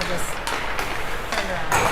just turn around.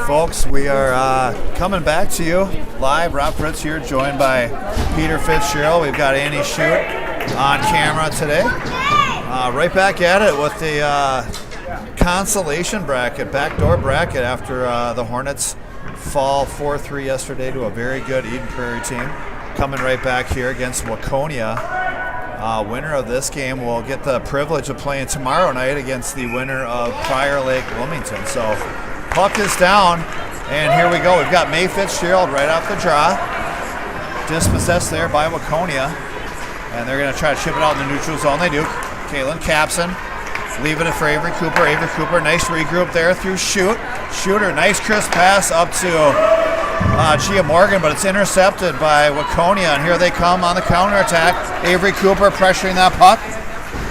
folks. We are coming back to you live. Rob Fritz here, joined by Peter Fitzgerald. We've got Annie Shute on camera today. Right back at it with the consolation bracket, backdoor bracket after the Hornets fall 4-3 yesterday to a very good Eden Prairie team. Coming right back here against Waconia. Winner of this game will get the privilege of playing tomorrow night against the winner of Prior Lake Wilmington. So puck is down, and here we go. We've got May Fitzgerald right off the draw. Dispossessed there by Waconia, and they're going to try to chip it out in the neutral zone. They do. Kaylin Capson leaving it for Avery Cooper. Avery Cooper, nice regroup there through Shooter. Nice crisp pass up to Gia Morgan, but it's intercepted by Waconia, and here they come on the counterattack. Avery Cooper pressuring that puck.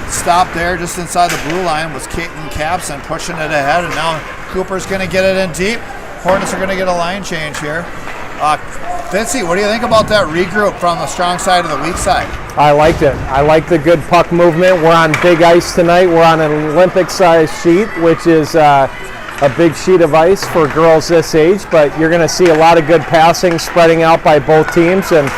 Stopped there just inside the blue line was Caitlin Capson pushing it ahead, and now Cooper's going to get it in deep. Hornets are going to get a line change here. Fitzy, what do you think about that regroup from the strong side to the weak side? I liked it. I like the good puck movement. We're on big ice tonight. We're on an Olympic-sized sheet, which is a big sheet of ice for girls this age, but you're going to see a lot of good passing spreading out by both teams. And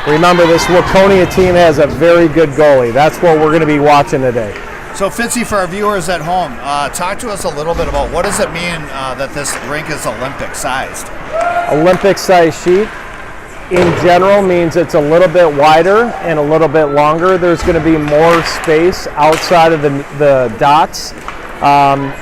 remember, this Waconia team has a very good goalie. That's what we're going to be watching today. So Fitzy, for our viewers at home, talk to us a little bit about what does it mean that this rink is Olympic-sized? Olympic-sized sheet in general means it's a little bit wider and a little bit longer. There's going to be more space outside of the dots.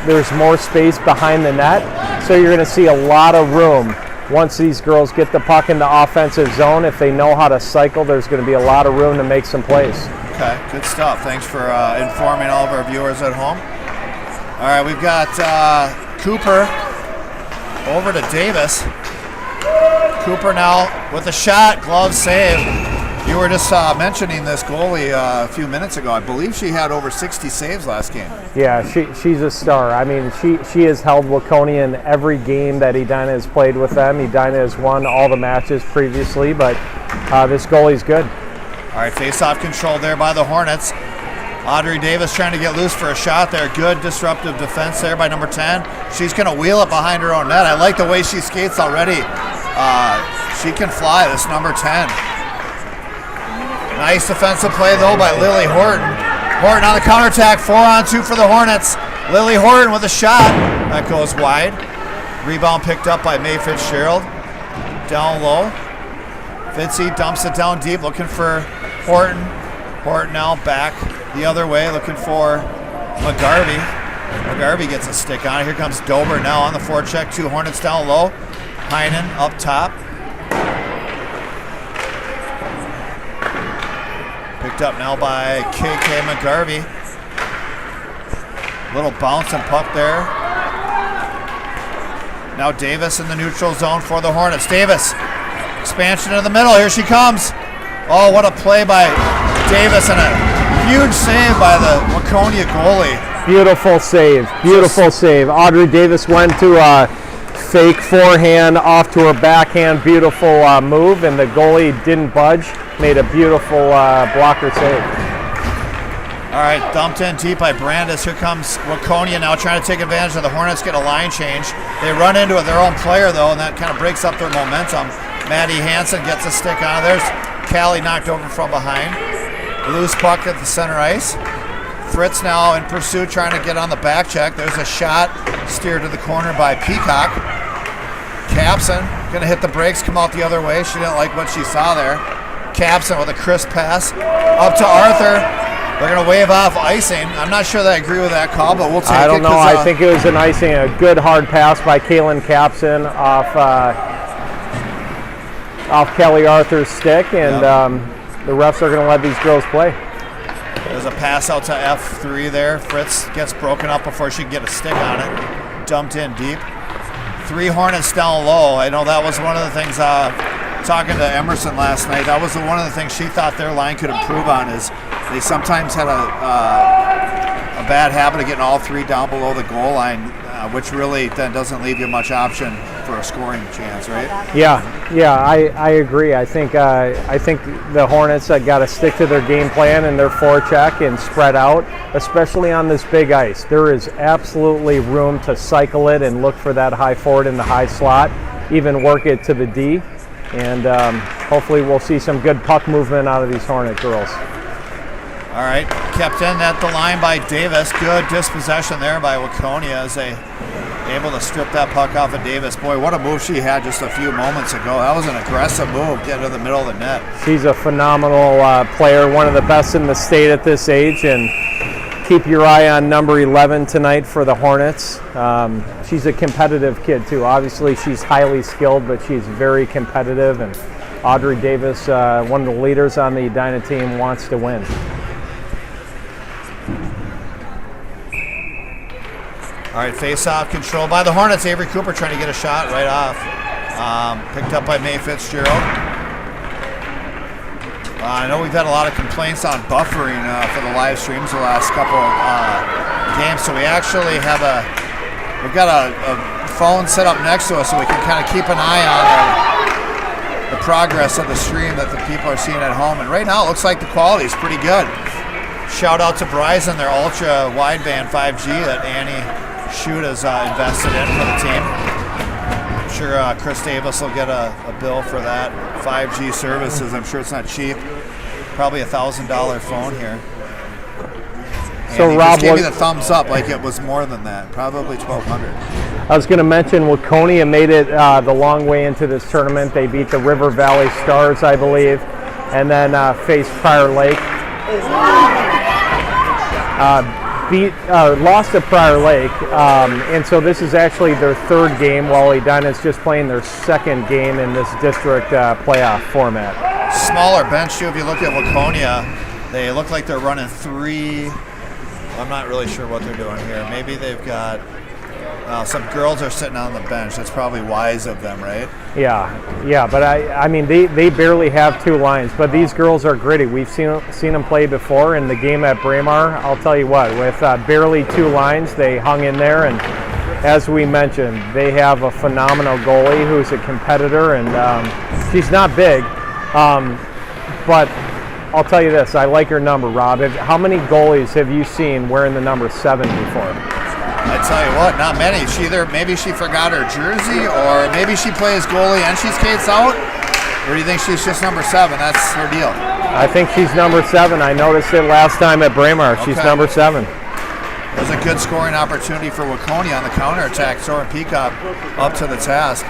There's more space behind the net, so you're going to see a lot of room once these girls get the puck in the offensive zone. If they know how to cycle, there's going to be a lot of room to make some plays. Okay, good stuff. Thanks for informing all of our viewers at home. All right, we've got Cooper over to Davis. Cooper now with a shot, glove save. You were just mentioning this goalie a few minutes ago. I believe she had over 60 saves last game. Yeah, she's a star. I mean, she has held Waconia in every game that Edina has played with them. Edina has won all the matches previously, but this goalie's good. All right, face-off control there by the Hornets. Audrey Davis trying to get loose for a shot there. Good disruptive defense there by number 10. She's going to wheel it behind her own net. I like the way she skates already. She can fly, this number 10. Nice defensive play, though, by Lily Horton. Horton on the counterattack, 4-on-2 for the Hornets. Lily Horton with a shot. That goes wide. Rebound picked up by May Fitzgerald. Down low. Fitzy dumps it down deep, looking for Horton. Horton now back the other way, looking for McGarvey. McGarvey gets a stick on it. Here comes Dober now on the forecheck. 2 Hornets down low. Heinen up top. Picked up now by KK McGarvey. Little bouncing puck there. Now Davis in the neutral zone for the Hornets. Davis, expansion in the middle. Here she comes. Oh, what a play by Davis, and a huge save by the Waconia goalie. Beautiful save. Beautiful save. Audrey Davis went to a fake forehand off to her backhand. Beautiful move, and the goalie didn't budge. Made a beautiful blocker save. All right, dumped in deep by Brandis. Here comes Waconia now trying to take advantage of the Hornets, get a line change. They run into their own player, though, and that kind of breaks up their momentum. Maddie Hansen gets a stick on it. There's Callie knocked over from behind. Loose puck at the center ice. Fritz now in pursuit, trying to get on the back check. There's a shot steered to the corner by Peacock. Capson going to hit the brakes, come out the other way. She didn't like what she saw there. Capson with a crisp pass up to Arthur. They're going to wave off icing. I'm not sure that I agree with that call, but we'll take it. I don't know. I think it was an icing. A good hard pass by Kaylin Capson off Kelly Arthur's stick, and the refs are going to let these girls play. There's a pass out to F3 there. Fritz gets broken up before she can get a stick on it. Dumped in deep. 3 Hornets down low. I know that was one of the things, talking to Emerson last night, that was one of the things she thought their line could improve on, is they sometimes had a bad habit of getting all 3 down below the goal line, which really then doesn't leave you much option for for a scoring chance, right? Yeah, I agree. I think the Hornets got to stick to their game plan and their forecheck and spread out, especially on this big ice. There is absolutely room to cycle it and look for that high forward in the high slot, even work it to the D, and hopefully we'll see some good puck movement out of these Hornet girls. All right, kept in at the line by Davis. Good dispossession there by Waconia as they able to strip that puck off of Davis. Boy, what a move she had just a few moments ago. That was an aggressive move, getting to the middle of the net. She's a phenomenal player, one of the best in the state at this age, and keep your eye on number 11 tonight for the Hornets. She's a competitive kid too. Obviously she's highly skilled, but she's very competitive, and Audrey Davis, one of the leaders on the Edina team, wants to win. All right, face-off control by the Hornets. Avery Cooper trying to get a shot right off. Picked up by Mae Fitzgerald. I know we've had a lot of complaints on buffering for the live streams the last couple games, so we actually have we've got a phone set up next to us so we can kind of keep an eye on the progress of the stream that the people are seeing at home. And right now it looks like the quality is pretty good. Shout out to Bryson, their ultra wideband 5G that Annie Shoot has invested in for the team. I'm sure Chris Davis will get a bill for that 5G services. I'm sure it's not cheap. Probably $1,000 phone here. So and Rob, just gave me the thumbs up like it was more than that. Probably $1,200. I was going to mention Waconia made it the long way into this tournament. They beat the River Valley Stars, I believe, and then faced Prior Lake. Lost to Prior Lake, and so this is actually their third game, while Edina is just playing their second game in this district playoff format. Smaller bench too. If you look at Waconia, they look like they're running 3. I'm not really sure what they're doing here. Maybe they've got some girls are sitting on the bench. That's probably wise of them, right? Yeah. But I mean, they barely have 2 lines. But these girls are gritty. We've seen them play before in the game at Braemar. I'll tell you what, with barely 2 lines, they hung in there. And as we mentioned, they have a phenomenal goalie who's a competitor, and she's not big, but I'll tell you this: I like her number, Rob. How many goalies have you seen wearing the number 7 before? I tell you what, not many. Maybe she forgot her jersey, or maybe she plays goalie and she skates out. Or do you think she's just number 7? That's her deal. I think she's number 7. I noticed it last time at Braemar. She's number 7. It was a good scoring opportunity for Waconia on the counterattack. Soren Peacock up to the task.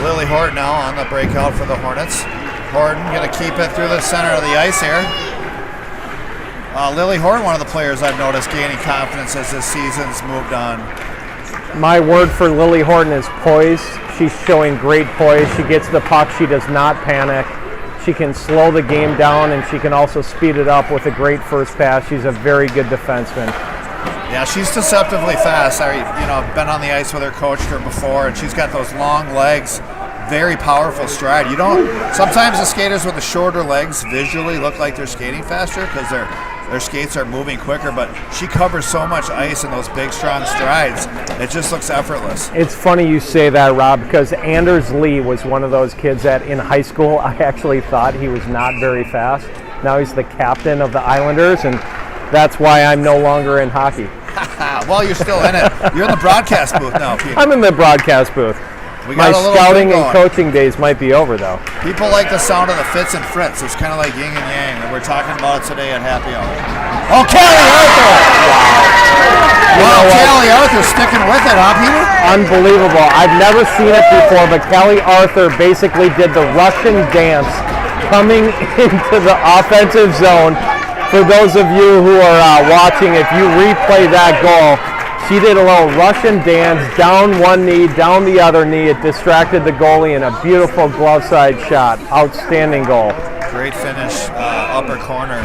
Lily Horton now on the breakout for the Hornets. Horton going to keep it through the center of the ice here. Lily Horton, one of the players I've noticed gaining confidence as this season's moved on. My word for Lily Horton is poise. She's showing great poise. She gets the puck. She does not panic. She can slow the game down, and she can also speed it up with a great first pass. She's a very good defenseman. Yeah, she's deceptively fast. I've been on the ice with her, coached her before, and she's got those long legs, very powerful stride. Sometimes the skaters with the shorter legs visually look like they're skating faster because their skates are moving quicker, but she covers so much ice in those big, strong strides. It just looks effortless. It's funny you say that, Rob, because Anders Lee was one of those kids that in high school I actually thought he was not very fast. Now he's the captain of the Islanders, and that's why I'm no longer in hockey. Well, you're still in it. You're in the broadcast booth now, Peter. I'm in the broadcast booth. My scouting and coaching days might be over, though. People like the sound of the Fitz and Fritz. It's kind of like yin and yang, and we're talking about it today at Happy Hour. Oh, Callie Arthur! Wow, Callie Arthur sticking with it, huh, Peter? Unbelievable. I've never seen it before, but Callie Arthur basically did the Russian dance coming into the offensive zone. For those of you who are watching, if you replay that goal, she did a little Russian dance, down one knee, down the other knee. It distracted the goalie in a beautiful glove side shot. Outstanding goal. Great finish, upper corner.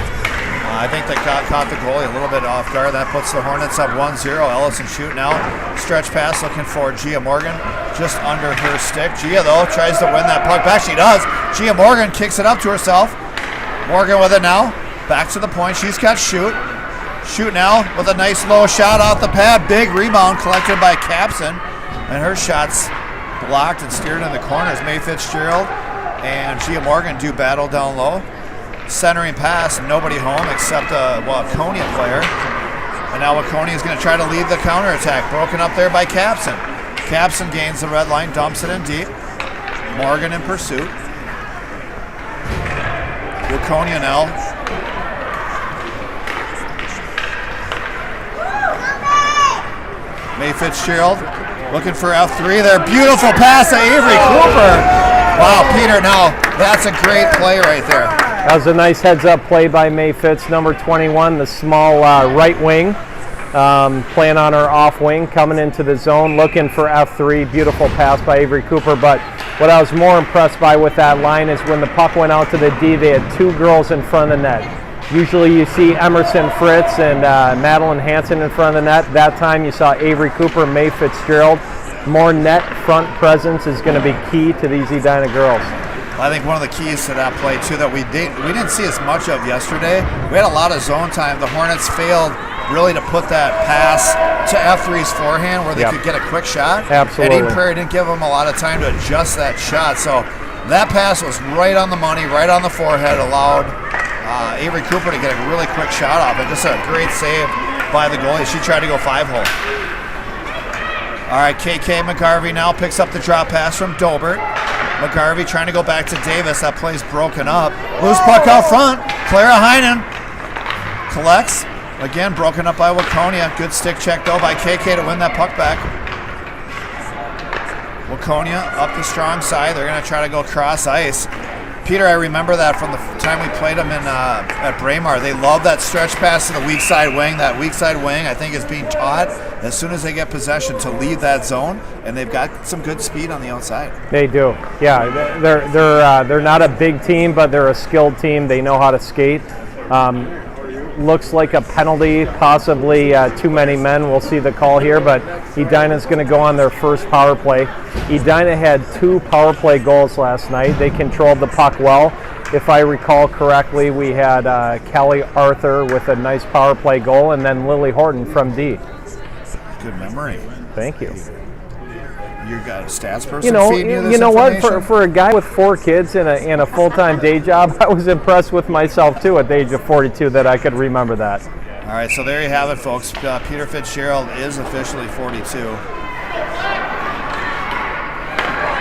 I think they caught the goalie a little bit off guard. That puts the Hornets up 1-0. Ellison shooting out. Stretch pass looking for Gia Morgan. Just under her stick. Gia, though, tries to win that puck back. She does. Gia Morgan kicks it up to herself. Morgan with it now. Back to the point. She's got shoot. Shoot now with a nice low shot off the pad. Big rebound collected by Capson. and her shot's blocked and steered in the corners. May Fitzgerald and Gia Morgan do battle down low. Centering pass, nobody home except a Waconia player. And now Waconia is going to try to lead the counterattack. Broken up there by Capson. Capson gains the red line, dumps it in deep. Morgan in pursuit. Waconia now. May Fitzgerald looking for F3 there. Beautiful pass to Avery Cooper. Wow, Peter, now that's a great play right there. That was a nice heads-up play by May Fitz, number 21, the small right wing, playing on her off wing, coming into the zone, looking for F3. Beautiful pass by Avery Cooper. But what I was more impressed by with that line is when the puck went out to the D, they had two girls in front of the net. Usually you see Emerson Fritz and Madeline Hansen in front of the net. That time you saw Avery Cooper, May Fitzgerald. More net front presence is going to be key to these Edina girls. I think one of the keys to that play too that we didn't see as much of yesterday. We had a lot of zone time. The Hornets failed really to put that pass to F3's forehand where they could get a quick shot. Absolutely. And Eden Prairie didn't give them a lot of time to adjust that shot. So that pass was right on the money, right on the forehead, allowed Avery Cooper to get a really quick shot off it. Just a great save by the goalie. She tried to go 5-hole. All right, KK McGarvey now picks up the drop pass from Dobert. McGarvey trying to go back to Davis. That play's broken up. Loose puck out front. Clara Heinen collects. Again, broken up by Waconia. Good stick check, though, by KK to win that puck back. Waconia up the strong side. They're going to try to go cross ice. Peter, I remember that from the time we played them at Braemar. They love that stretch pass to the weak side wing. That weak side wing, I think, is being taught as soon as they get possession to leave that zone, and they've got some good speed on the outside. They do. Yeah, they're not a big team, but they're a skilled team. They know how to skate. Looks like a penalty, possibly too many men. We'll see the call here, but Edina's going to go on their first power play. Edina had 2 power play goals last night. They controlled the puck well. If I recall correctly, we had Callie Arthur with a nice power play goal, and then Lily Horton from D. Good memory. Thank you. You got a stats person feeding you this You know what? information? For a guy with 4 kids and a full-time day job, I was impressed with myself too at the age of 42 that I could remember that. All right, so there you have it, folks. Peter Fitzgerald is officially 42.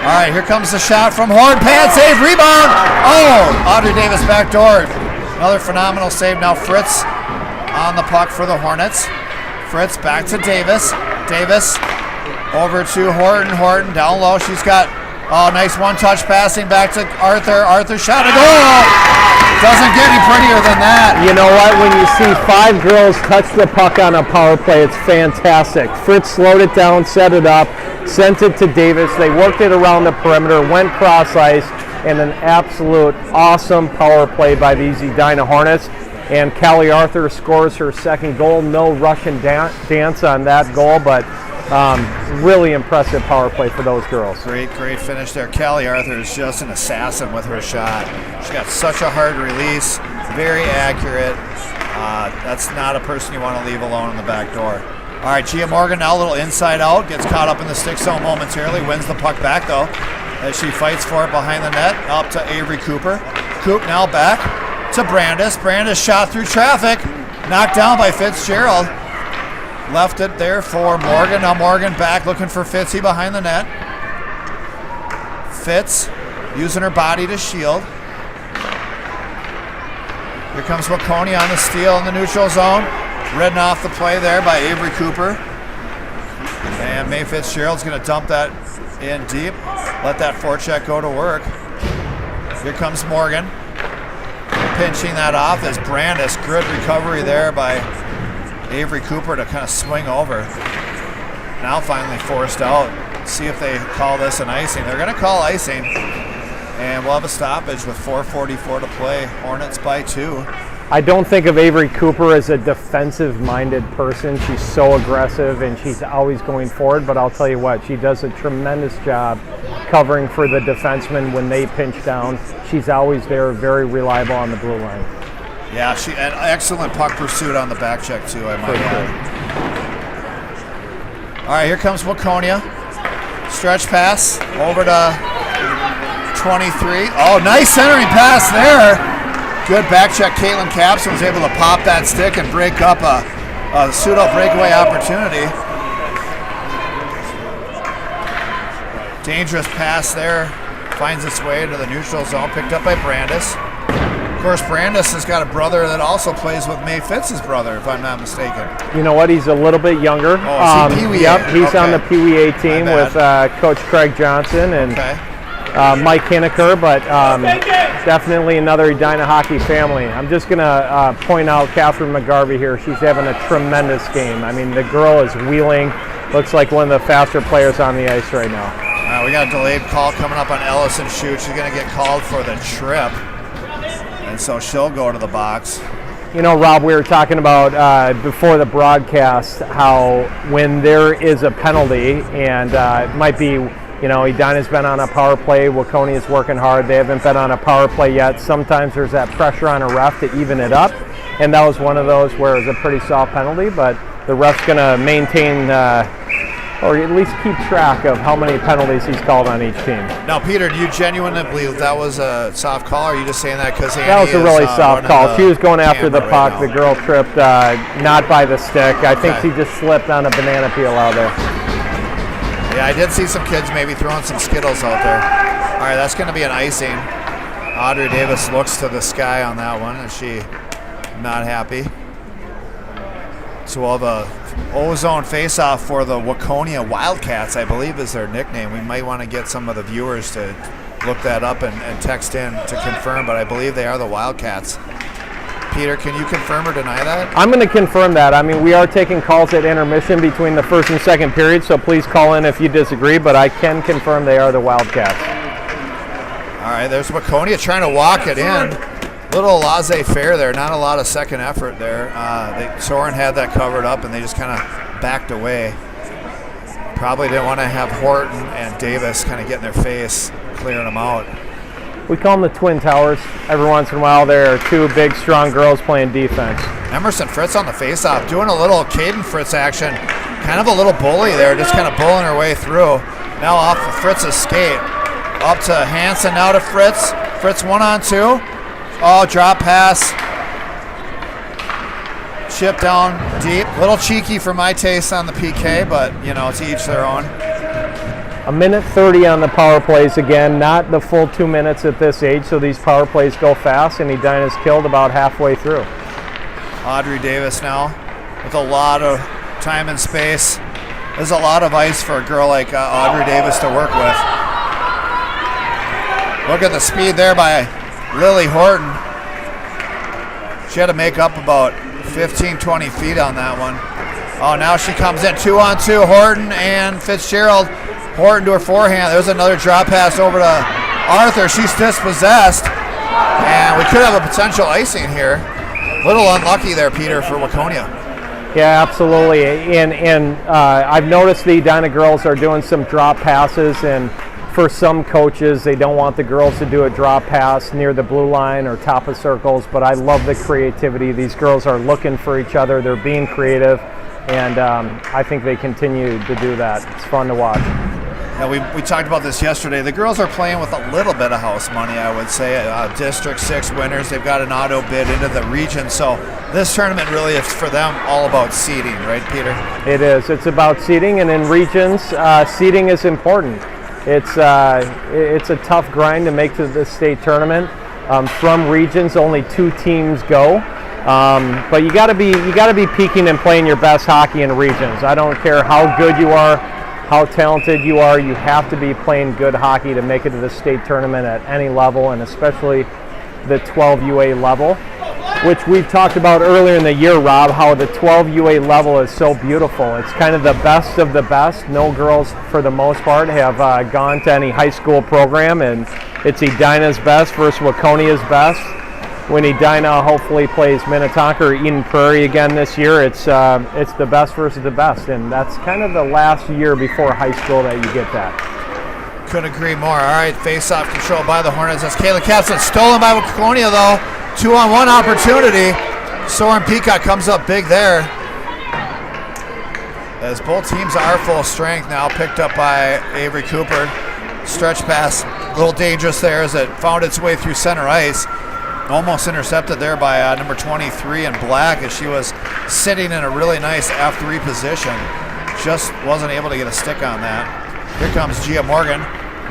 All right, here comes the shot from Horn. Pad save, rebound. Oh, Audrey Davis backdoor. Another phenomenal save. Now Fritz on the puck for the Hornets. Fritz back to Davis. Davis over to Horton. Horton down low. She's got nice one-touch passing back to Arthur. Arthur shot a goal. Doesn't get any prettier than that. You know what? When you see 5 girls touch the puck on a power play, it's fantastic. Fritz slowed it down, set it up, sent it to Davis. They worked it around the perimeter, went cross ice, and an absolute awesome power play by these Edina Hornets. And Callie Arthur scores her second goal. No Russian dance on that goal, but really impressive power play for those girls. Great finish there. Callie Arthur is just an assassin with her shot. She got such a hard release, very accurate. That's not a person you want to leave alone in the back door. All right, Gia Morgan now a little inside out, gets caught up in the stick zone momentarily, wins the puck back though, as she fights for it behind the net, up to Avery Cooper. Coop now back to Brandis. Brandis shot through traffic, knocked down by Fitzgerald. Left it there for Morgan. Now Morgan back looking for Fitzy behind the net. Fitz using her body to shield. Here comes Waconia on the steal in the neutral zone. Ridden off the play there by Avery Cooper. And May Fitzgerald's going to dump that in deep. Let that forecheck go to work. Here comes Morgan. Pinching that off as Brandis. Good recovery there by Avery Cooper to kind of swing over. Now finally forced out. See if they call this an icing. They're going to call icing. And we'll have a stoppage with 4:44 to play. Hornets by 2. I don't think of Avery Cooper as a defensive-minded person. She's so aggressive and she's always going forward, but I'll tell you what, she does a tremendous job covering for the defensemen when they pinch down. She's always there, very reliable on the blue line. Yeah, an excellent puck pursuit on the back check too, I might add. All right, here comes Waconia. Stretch pass over to 23. Oh, nice centering pass there. Good back check. Caitlin Capson was able to pop that stick and break up a pseudo breakaway opportunity. Dangerous pass there. Finds its way to the neutral zone. Picked up by Brandis. Of course, Brandis has got a brother that also plays with May Fitz's brother, if I'm not mistaken. You know what? He's a little bit younger. Oh, is he Pee-wee? Yep, he's Okay. on the Pee-wee A team with Coach Craig Johnson and Mike Hinneker, but definitely another Edina hockey family. I'm just going to point out Catherine McGarvey here. She's having a tremendous game. I mean, the girl is wheeling. Looks like one of the faster players on the ice right now. We got a delayed call coming up on Ellison Shoot. She's going to get called for the trip, and so she'll go to the box. You know, Rob, we were talking about before the broadcast how when there is a penalty, and it might be, you know, Edina's been on a power play, Waconia's working hard, they haven't been on a power play yet. Sometimes there's that pressure on a ref to even it up, and that was one of those where it was a pretty soft penalty, but the ref's going to maintain or at least keep track of how many penalties he's called on each team. Now, Peter, do you genuinely believe that was a soft call, or are you just saying that because that was a really soft call? She was going after the puck. Right, the girl tripped not by the stick. I think she just slipped on a banana peel out there. Yeah, I did see some kids maybe throwing some Skittles out there. All right, that's going to be an icing. Audrey Davis looks to the sky on that one, and she not happy. So we'll have a ozone face-off for the Waconia Wildcats, I believe is their nickname. We might want to get some of the viewers to look that up and text in to confirm, but I believe they are the Wildcats. Peter, can you confirm or deny that? I'm going to confirm that. I mean, we are taking calls at intermission between the first and second period, so please call in if you disagree, but I can confirm they are the Wildcats. All right, there's Waconia trying to walk it in. Little laissez-faire there, not a lot of second effort there. Soren had that covered up, and they just kind of backed away. Probably didn't want to have Horton and Davis kind of get in their face, clearing them out. We call them the Twin Towers. Every once in a while, there are two big, strong girls playing defense. Emerson Fritz on the face-off, doing a little Caden Fritz action. Kind of a little bully there, just kind of bullying her way through. Now off of Fritz's skate. Up to Hansen, now to Fritz. Fritz 1-on-2. Oh, drop pass. Chip down deep. A little cheeky for my taste on the PK, but, you know, to each their own. A minute 30 on the power plays again, not the full 2 minutes at this age, so these power plays go fast, and Edina's killed about halfway through. Audrey Davis now with a lot of time and space. There's a lot of ice for a girl like Audrey Davis to work with. Look at the speed there by Lily Horton. She had to make up about 15, 20 feet on that one. Oh, now she comes in 2-on-2, Horton and Fitzgerald. Horton to her forehand. There's another drop pass over to Arthur. She's dispossessed. And we could have a potential icing here. Little unlucky there, Peter, for Waconia. Yeah, absolutely. And I've noticed the Edina girls are doing some drop passes, and for some coaches, they don't want the girls to do a drop pass near the blue line or top of circles, but I love the creativity. These girls are looking for each other. They're being creative, and I think they continue to do that. It's fun to watch. Now, we talked about this yesterday. The girls are playing with a little bit of house money, I would say. District 6 winners. They've got an auto bid into the region, so this tournament really is for them all about seeding, right, Peter? It is. It's about seeding, and in regions, seeding is important. It's a tough grind to make to the state tournament. From regions, only 2 teams go, but you got to be peaking and playing your best hockey in regions. I don't care how good you are, how talented you are. You have to be playing good hockey to make it to the state tournament at any level, and especially the 12UA level, which we've talked about earlier in the year, Rob, how the 12UA level is so beautiful. It's kind of the best of the best. No girls, for the most part, have gone to any high school program, and it's Edina's best versus Waconia's best. When Edina hopefully plays Minnetonka or Eden Prairie again this year, it's the best versus the best, and that's kind of the last year before high school that you get that. Couldn't agree more. All right, face-off control by the Hornets. That's Kayla Capson. Stolen by Waconia, though. 2-on-1 opportunity. Soren Peacock comes up big there. as both teams are full strength now, picked up by Avery Cooper. Stretch pass, a little dangerous there as it found its way through center ice. Almost intercepted there by number 23 in black as she was sitting in a really nice F3 position. Just wasn't able to get a stick on that. Here comes Gia Morgan,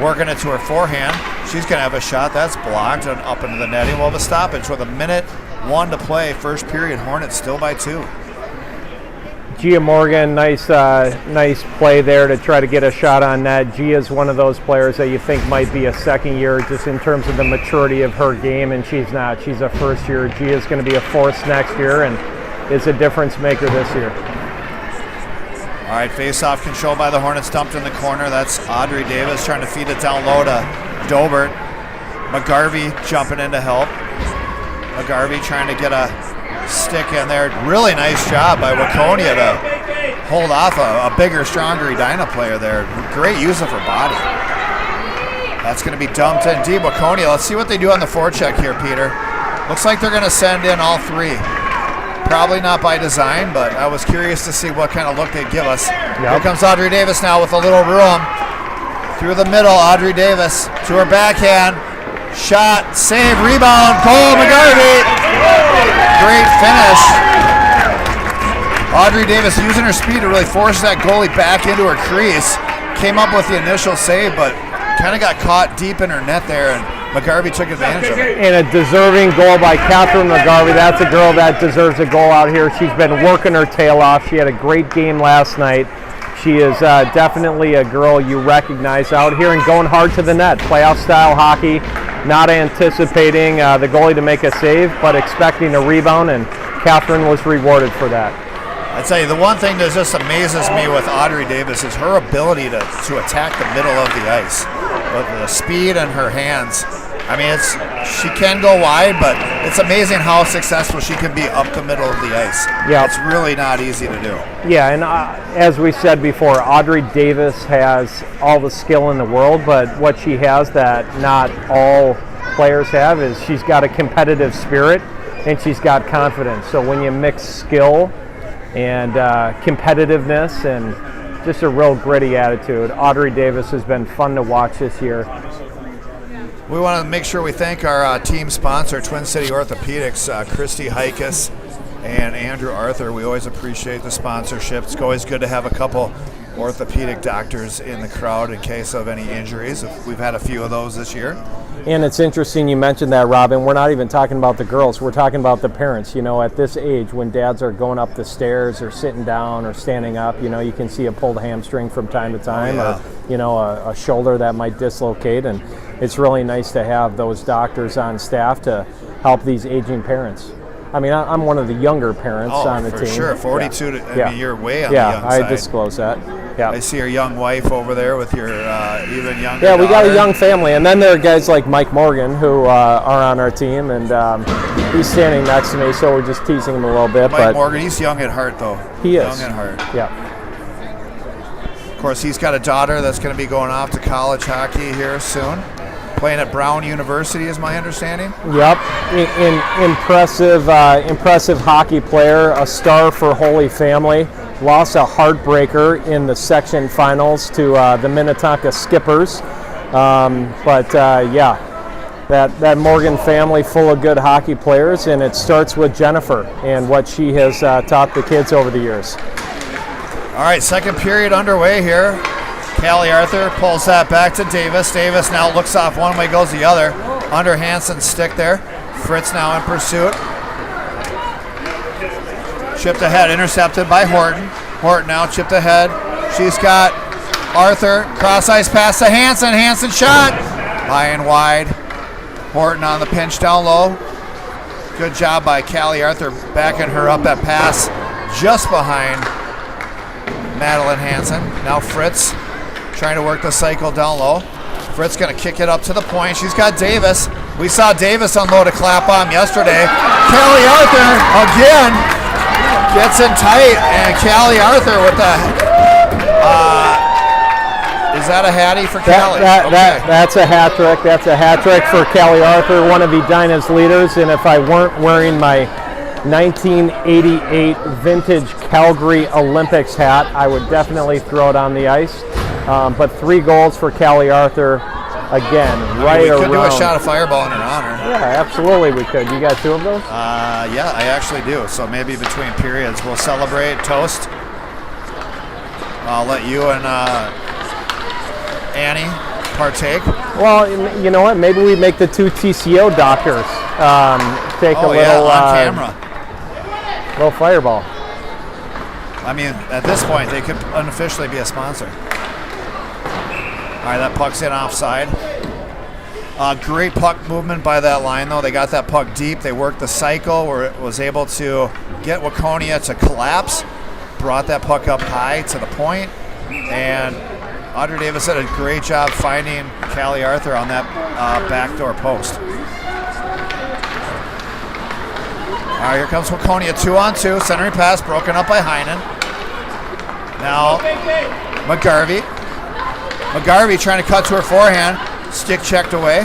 working it to her forehand. She's going to have a shot. That's blocked and up into the netting. We'll have a stoppage with 1:01 to play. First period, Hornets still by 2. Gia Morgan, nice play there to try to get a shot on net. Gia's one of those players that you think might be a second year just in terms of the maturity of her game, and she's not. She's a first year. Gia's going to be a force next year and is a difference maker this year. All right, face-off control by the Hornets, dumped in the corner. That's Audrey Davis trying to feed it down low to Dobert. McGarvey jumping in to help. McGarvey trying to get a stick in there. Really nice job by Waconia to hold off a bigger, stronger Edina player there. Great use of her body. That's going to be dumped in deep. Waconia, let's see what they do on the forecheck here, Peter. Looks like they're going to send in all 3. Probably not by design, but I was curious to see what kind of look they'd give us. Yep. Here comes Audrey Davis now with a little room. Through the middle, Audrey Davis to her backhand. Shot, save, rebound, goal, McGarvey. Great finish. Audrey Davis using her speed to really force that goalie back into her crease. Came up with the initial save, but kind of got caught deep in her net there, and McGarvey took advantage of it. And a deserving goal by Catherine McGarvey. That's a girl that deserves a goal out here. She's been working her tail off. She had a great game last night. She is definitely a girl you recognize out here and going hard to the net. Playoff style hockey, not anticipating the goalie to make a save, but expecting a rebound, and Catherine was rewarded for that. I tell you, the one thing that just amazes me with Audrey Davis is her ability to attack the middle of the ice. With the speed and her hands. I mean, she can go wide, but it's amazing how successful she can be up the middle of the ice. Yeah, it's really not easy to do. Yeah, and as we said before, Audrey Davis has all the skill in the world, but what she has that not all players have is she's got a competitive spirit and she's got confidence. So when you mix skill and competitiveness and just a real gritty attitude, Audrey Davis has been fun to watch this year. We want to make sure we thank our team sponsor, Twin City Orthopedics, Christy Hikas and Andrew Arthur. We always appreciate the sponsorship. It's always good to have a couple orthopedic doctors in the crowd in case of any injuries. We've had a few of those this year. And it's interesting you mentioned that, Robin. We're not even talking about the girls. We're talking about the parents. You know, at this age, when dads are going up the stairs or sitting down or standing up, you know, you can see a pulled hamstring from time to time, or, you know, a shoulder that might dislocate. And it's really nice to have those doctors on staff to help these aging parents. I mean, I'm one of the younger parents on the team. For sure, 42. I mean, you're way on the young side. Yeah, I disclose that. Yeah. I see your young wife over there with your even younger Yeah, we got daughter. a young family. And then there are guys like Mike Morgan who are on our team, and he's standing next to me, so we're just teasing him a little bit. Mike Morgan, he's young at heart, though. He is. Young at heart. Yeah. Of course, he's got a daughter that's going to be going off to college hockey here soon. Playing at Brown University, is my understanding. Yep, impressive hockey player, a star for Holy Family. Lost a heartbreaker in the section finals to the Minnetonka Skippers. That Morgan family full of good hockey players, and it starts with Jennifer and what she has taught the kids over the years. All right, second period underway here. Callie Arthur pulls that back to Davis. Davis now looks off one way, goes the other. Under Hansen's stick there. Fritz now in pursuit. Chipped ahead, intercepted by Horton. Horton now chipped ahead. She's got Arthur. Cross ice pass to Hansen. Hansen shot. High and wide. Horton on the pinch down low. Good job by Callie Arthur backing her up that pass just behind Madeline Hansen. Now Fritz trying to work the cycle down low. Fritz going to kick it up to the point. She's got Davis. We saw Davis unload a clap bomb yesterday. Callie Arthur again gets in tight, and Callie Arthur with the is that a hattie for Callie? That's a hat trick. That's a hat trick for Callie Arthur, one of Edina's leaders. And if I weren't wearing my 1988 vintage Calgary Olympics hat. I would definitely throw it on the ice. But 3 goals for Callie Arthur. Again, right we around. could do a shot of Fireball in her honor. Yeah, absolutely we could. You got 2 of those? Yeah, I actually do. So maybe between periods we'll celebrate, toast. I'll let you and Annie partake. Well, you know what? Maybe we make the 2 TCO doctors take a little on camera. Little Fireball. I mean, at this point, they could unofficially be a sponsor. All right, that puck's in offside. Great puck movement by that line, though. They got that puck deep. They worked the cycle where it was able to get Waconia to collapse. Brought that puck up high to the point. And Audrey Davis did a great job finding Callie Arthur on that backdoor post. All right, here comes Waconia, 2-on-2. Centering pass broken up by Heinen. Now, McGarvey. McGarvey trying to cut to her forehand. Stick checked away.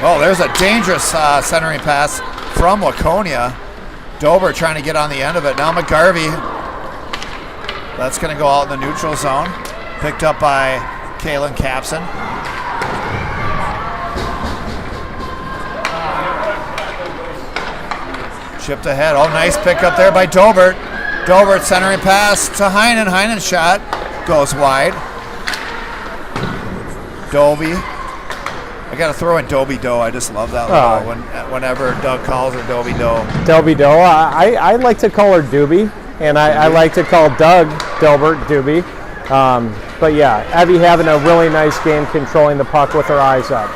Oh, there's a dangerous centering pass from Waconia. Dober trying to get on the end of it. Now McGarvey. That's going to go out in the neutral zone. Picked up by Kaylin Capson. Chipped ahead. Oh, nice pick up there by Dobert. Dobert centering pass to Heinen. Heinen's shot goes wide. Dobie. I got to throw in Dobie Doe. I just love that whenever Doug calls her Dobie Doe. Dobie Doe. I like to call her Doobie, and I like to call Doug Delbert Doobie. But yeah, Evie having a really nice game controlling the puck with her eyes up.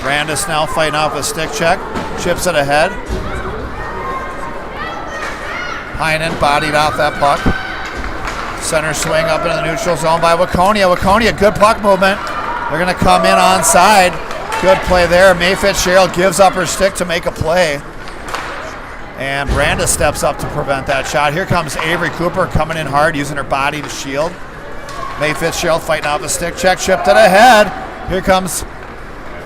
Brandis now fighting off a stick check. Chips it ahead. Heinen bodied off that puck. Center swing up into the neutral zone by Waconia. Waconia, good puck movement. They're going to come in onside. Good play there. May Fitzgerald gives up her stick to make a play. And Brandis steps up to prevent that shot. Here comes Avery Cooper coming in hard, using her body to shield. May Fitzgerald fighting off a stick check, chipped it ahead. Here comes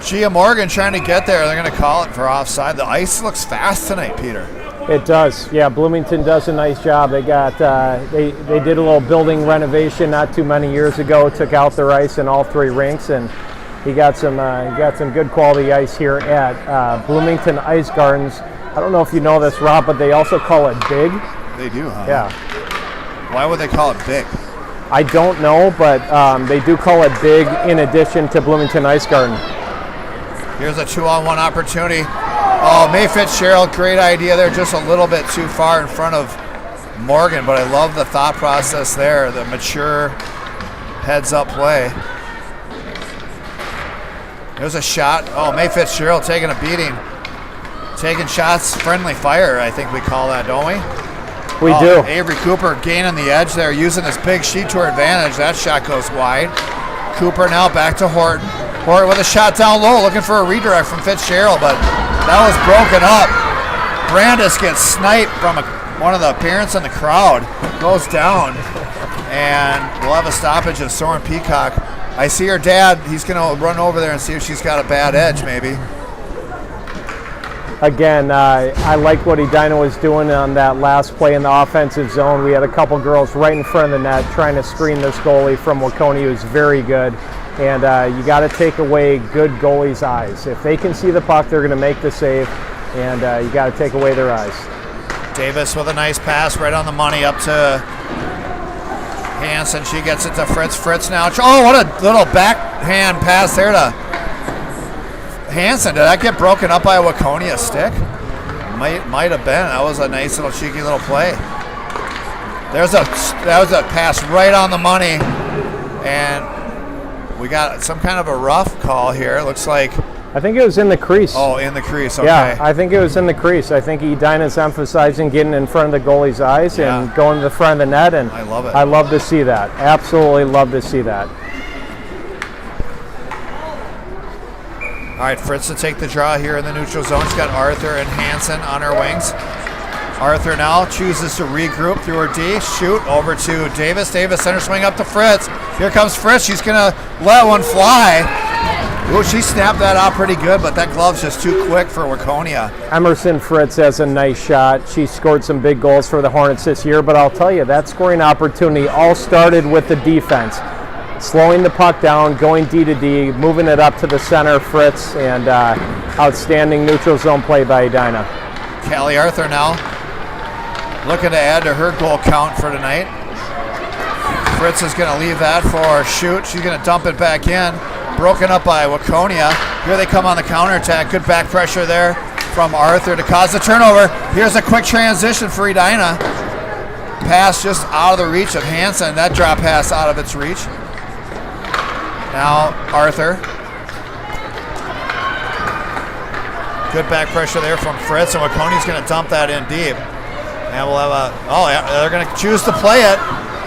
Gia Morgan trying to get there. They're going to call it for offside. The ice looks fast tonight, Peter. It does. Yeah, Bloomington does a nice job. They got they did a little building renovation not too many years ago. Took out their ice in all 3 rinks, and he got some good quality ice here at Bloomington Ice Gardens. I don't know if you know this, Rob, but they also call it Big. They do, huh? Yeah. Why would they call it Big? I don't know, but they do call it Big in addition to Bloomington Ice Garden. Here's a 2-on-1 opportunity. Oh, May Fitzgerald, great idea there, just a little bit too far in front of Morgan, but I love the thought process there, the mature heads-up play. There's a shot. Oh, May Fitzgerald taking a beating. Taking shots, friendly fire, I think we call that, don't we? We do. Avery Cooper gaining the edge there, using his big sheet to her advantage. That shot goes wide. Cooper now back to Horton. Horton with a shot down low, looking for a redirect from Fitzgerald, but that was broken up. Brandis gets sniped from one of the parents in the crowd, goes down, and we'll have a stoppage of Soren Peacock. I see her dad. He's going to run over there and see if she's got a bad edge, maybe. Again, I like what Edina was doing on that last play in the offensive zone. We had a couple girls right in front of the net trying to screen this goalie from Waconia, who's very good. And you got to take away good goalies' eyes. If they can see the puck, they're going to make the save, and you got to take away their eyes. Davis with a nice pass right on the money up to Hansen. She gets it to Fritz. Fritz now. Oh, what a little backhand pass there to Hansen. Did that get broken up by a Waconia stick? Might have been. That was a nice little cheeky little play. That was a pass right on the money, and we got some kind of a rough call here. It looks like. I think it was in the crease. Oh, in the crease. Okay. Yeah, I think it was in the crease. I think Edina's emphasizing getting in front of the goalie's eyes and going to the front of the net, and I love it. I love to see that. Absolutely love to see that. All right, Fritz to take the draw here in the neutral zone. She's got Arthur and Hansen on her wings. Arthur now chooses to regroup through her D. Shoot over to Davis. Davis center swing up to Fritz. Here comes Fritz. She's going to let one fly. Oh, she snapped that out pretty good, but that glove's just too quick for Waconia. Emerson Fritz has a nice shot. She scored some big goals for the Hornets this year, but I'll tell you, that scoring opportunity all started with the defense. Slowing the puck down, going D to D, moving it up to the center, Fritz, and outstanding neutral zone play by Edina. Callie Arthur now looking to add to her goal count for tonight. Fritz is going to leave that for Shoot. She's going to dump it back in. Broken up by Waconia. Here they come on the counterattack. Good back pressure there from Arthur to cause the turnover. Here's a quick transition for Edina. Pass just out of the reach of Hansen. That drop pass out of its reach. Now Arthur. Good back pressure there from Fritz, and Waconia's going to dump that in deep. And we'll have they're going to choose to play it.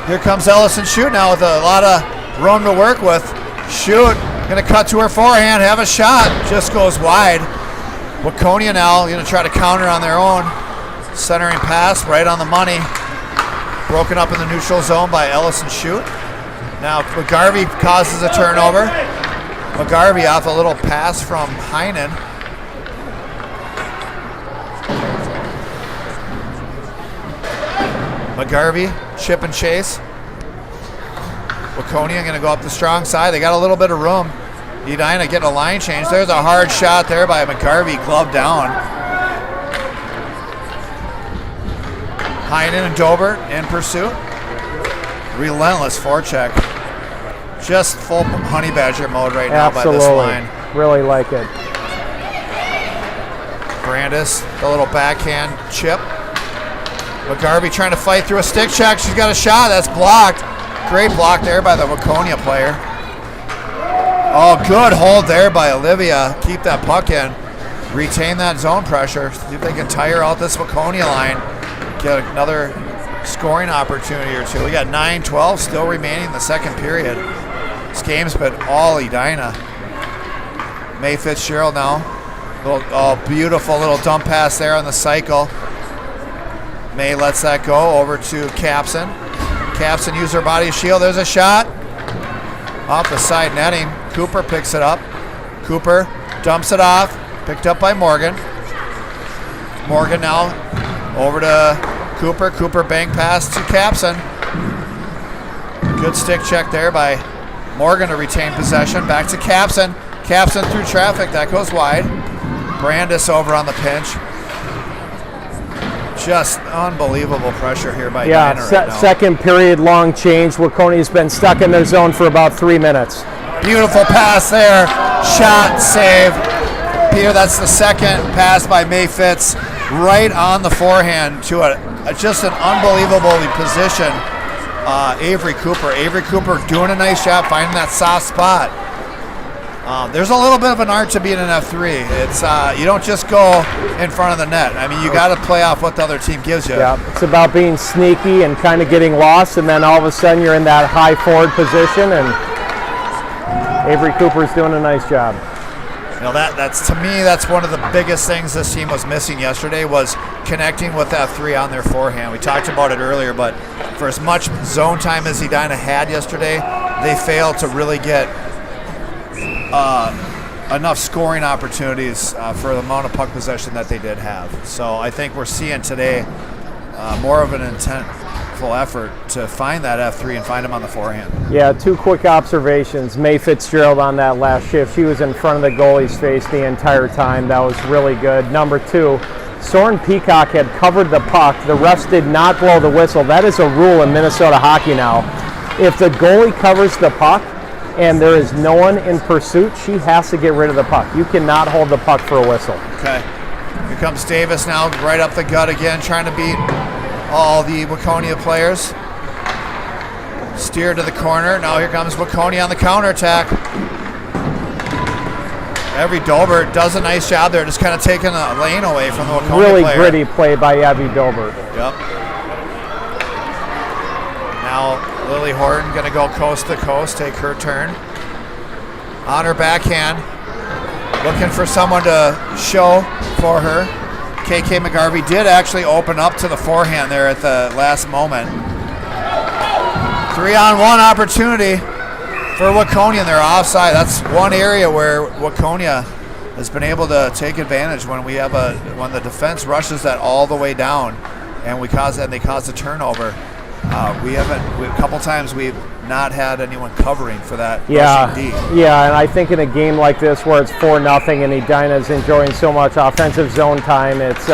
Here comes Ellison Shoot now with a lot of room to work with. Shoot, going to cut to her forehand, have a shot, just goes wide. Waconia now going to try to counter on their own. Centering pass right on the money. Broken up in the neutral zone by Ellison Shoot. Now McGarvey causes a turnover. McGarvey off a little pass from Heinen. McGarvey, chip and chase. Waconia going to go up the strong side. They got a little bit of room. Edina getting a line change. There's a hard shot there by McGarvey, glove down. Heinen and Dobert in pursuit. Relentless forecheck. Just full honey badger mode right now. Absolutely. By this line. Really like it. Brandis, the little backhand chip. McGarvey trying to fight through a stick check. She's got a shot. That's blocked. Great block there by the Waconia player. Oh, good hold there by Olivia. Keep that puck in. Retain that zone pressure. See if they can tire out this Waconia line. Get another scoring opportunity or two. We got 9-12 still remaining in the second period. This game's been all Edina. May Fitzgerald now. Beautiful little dump pass there on the cycle. May lets that go over to Capson. Capson used her body shield. There's a shot. Off the side netting. Cooper picks it up. Cooper dumps it off. Picked up by Morgan. Morgan now over to Cooper. Cooper bank pass to Capson. Good stick check there by Morgan to retain possession. Back to Capson. Capson through traffic. That goes wide. Brandis over on the pinch. Just unbelievable pressure here by Edina right now. Second period long change. Waconia's been stuck in their zone for about 3 minutes. Beautiful pass there. Shot, save. Peter, that's the second pass by May Fitz. Right on the forehand to just an unbelievably positioned Avery Cooper. Avery Cooper doing a nice job finding that soft spot. There's a little bit of an art to being an F3. It's you don't just go in front of the net. I mean, you got to play off what the other team gives you. Yeah, it's about being sneaky and kind of getting lost, and then all of a sudden you're in that high forward position, and Avery Cooper's doing a nice job. You know, that's to me, that's one of the biggest things this team was missing yesterday was connecting with F3 on their forehand. We talked about it earlier, but for as much zone time as Edina had yesterday, they failed to really get enough scoring opportunities for the amount of puck possession that they did have. So I think we're seeing today more of an intentful effort to find that F3 and find him on the forehand. Yeah, two quick observations. May Fitzgerald on that last shift, she was in front of the goalie's face the entire time. That was really good. Number two, Soren Peacock had covered the puck. The refs did not blow the whistle. That is a rule in Minnesota hockey now. If the goalie covers the puck, and there is no one in pursuit, she has to get rid of the puck. You cannot hold the puck for a whistle. Okay. Here comes Davis now, right up the gut again, trying to beat all the Waconia players. Steer to the corner. Now here comes Waconia on the counterattack. Avery Dobert does a nice job there, just kind of taking a lane away from the Waconia really player. Gritty play by Abby Dobert. Yep. Now Lily Horton going to go coast to coast, take her turn. On her backhand, looking for someone to show for her. KK McGarvey did actually open up to the forehand there at the last moment. 3-on-1 opportunity. for Waconia, they're offside. That's one area where Waconia has been able to take advantage when when the defense rushes that all the way down, and they cause a turnover. A couple times we've not had anyone covering for that rushing D. Yeah, and I think in a game like this where it's 4-0 and Edina's enjoying so much offensive zone time, it's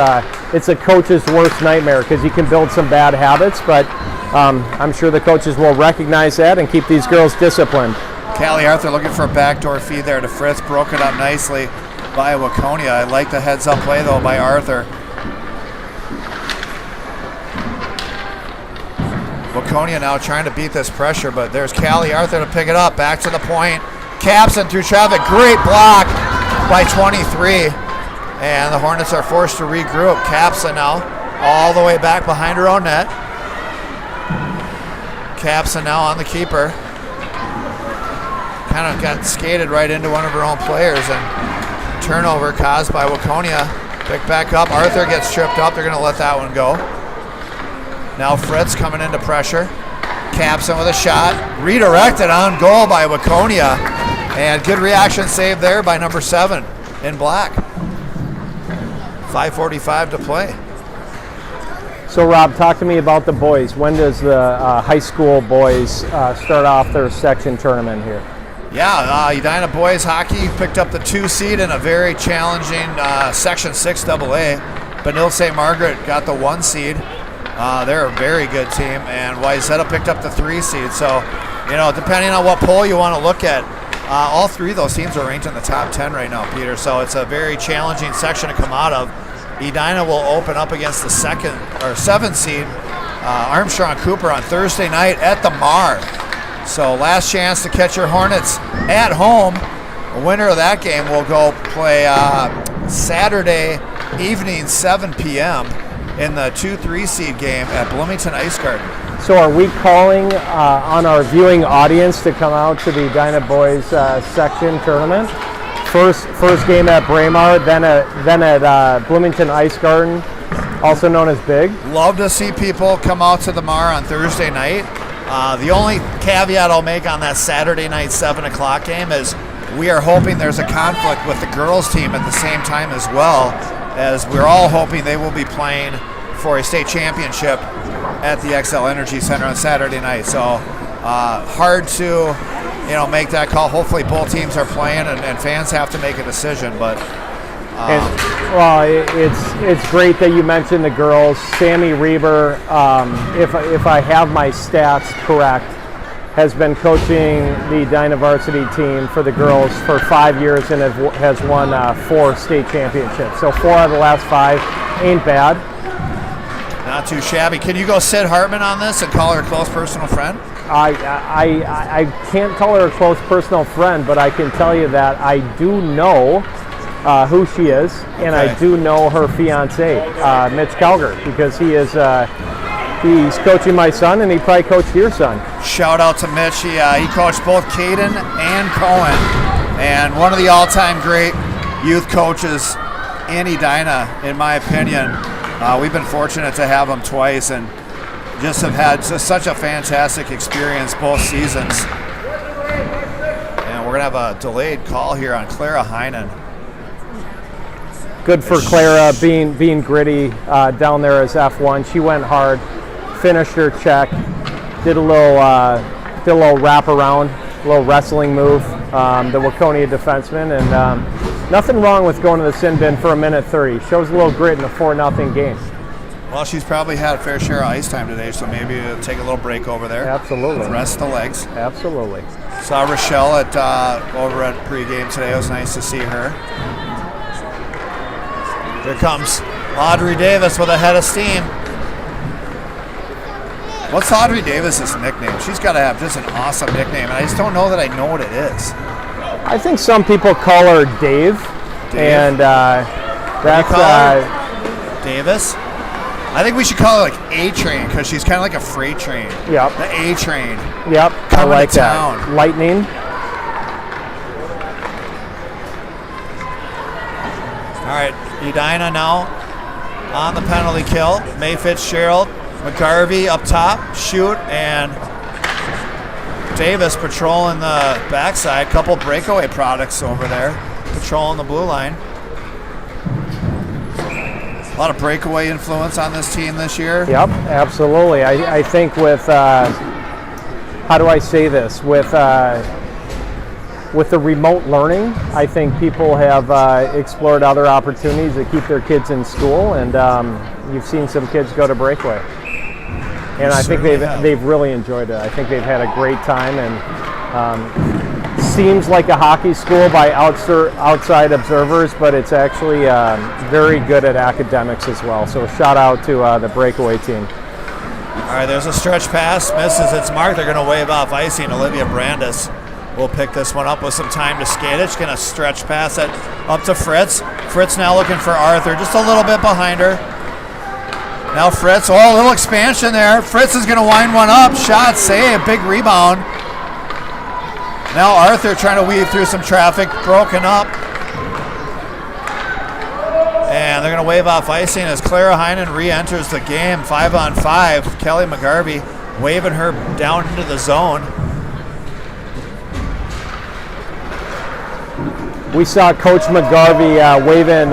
a coach's worst nightmare because you can build some bad habits, but I'm sure the coaches will recognize that and keep these girls disciplined. Callie Arthur looking for a backdoor feed there to Fritz, broke it up nicely by Waconia. I like the heads-up play though by Arthur. Waconia now trying to beat this pressure, but there's Callie Arthur to pick it up. Back to the point. Capson through traffic. Great block by 23. And the Hornets are forced to regroup. Capson now all the way back behind her own net. Capson now on the keeper. Kind of got skated right into one of her own players, and turnover caused by Waconia. Pick back up. Arthur gets tripped up. They're going to let that one go. Now Fritz coming into pressure. Capson with a shot. Redirected on goal by Waconia. And good reaction save there by number 7 in black. 5:45 to play. So Rob, talk to me about the boys. When does the high school boys start off their section tournament here? Yeah, Edina boys hockey picked up the 2 seed in a very challenging Section 6 AA. Benilde St. Margaret got the 1 seed. They're a very good team, and Wayzata picked up the 3 seed. So, depending on what poll you want to look at, all 3 of those teams are ranked in the top 10 right now, Peter. So it's a very challenging section to come out of. Edina will open up against the 7th seed, Armstrong Cooper, on Thursday night at the Mar. So last chance to catch your Hornets at home. The winner of that game will go play Saturday evening, 7 p.m. in the 2-3 seed game at Bloomington Ice Garden. So are we calling on our viewing audience to come out to the Edina boys section tournament? First game at Braemar, then at Bloomington Ice Garden, also known as Big. Love to see people come out to the Mar on Thursday night. The only caveat I'll make on that Saturday night 7 o'clock game is we are hoping there's a conflict with the girls team at the same time as well, as we're all hoping they will be playing for a state championship at the XL Energy Center on Saturday night. So hard to make that call. Hopefully both teams are playing, and fans have to make a decision. But it's great that you mentioned the girls. Sammy Reber, if I have my stats correct, has been coaching the Edina varsity team for the girls for 5 years and has won 4 state championships. So 4 out of the last 5 ain't bad. Not too shabby. Can you go Sid Hartman on this and call her a close personal friend? I can't call her a close personal friend, but I can tell you that I do know who she is, and I do know her fiance, Mitch Calgert, because he's coaching my son, and he probably coached your son. Shout out to Mitch. He coached both Caden and Cohen, and one of the all-time great youth coaches in Edina, in my opinion. We've been fortunate to have him twice, and just have had such a fantastic experience both seasons. And we're going to have a delayed call here on Clara Heinen. Good for Clara being gritty down there as F1. She went hard, finished her check, did a little wraparound, a little wrestling move, the Waconia defenseman, and nothing wrong with going to the sin bin for a minute 30. Shows a little grit in a 4-0 game. Well, she's probably had a fair share of ice time today, so maybe take a little break over there. Absolutely. Rest the legs. Absolutely. Saw Rochelle over at pregame today. It was nice to see her. Here comes Audrey Davis with a head of steam. What's Audrey Davis's nickname? She's got to have just an awesome nickname, and I just don't know that I know what it is. I think some people call her Dave. And that's Davis. I think we should call her like A-Train, because she's kind of like a freight train. Yep. The A-Train. Yep. I like to town. That. Lightning. All right, Edina now on the penalty kill. May Fitzgerald, McGarvey up top, shoot, and Davis patrolling the backside. Couple breakaway products over there, patrolling the blue line. A lot of breakaway influence on this team this year. Yep, absolutely. I think with, how do I say this? With the remote learning, I think people have explored other opportunities to keep their kids in school, and you've seen some kids go to breakaway. And I think they've really enjoyed it. I think they've had a great time, and seems like a hockey school by outside observers, but it's actually very good at academics as well. So shout out to the breakaway team. All right, there's a stretch pass, misses. It's marked. They're going to wave off icing. Olivia Brandis will pick this one up with some time to skate it. She's going to stretch pass it up to Fritz. Fritz now looking for Arthur, just a little bit behind her. Now Fritz, a little expansion there. Fritz is going to wind one up. Shot, save, big rebound. Now Arthur trying to weave through some traffic, broken up. And they're going to wave off icing as Clara Heinen re-enters the game, 5-on-5. Kelly McGarvey waving her down into the zone. We saw Coach McGarvey waving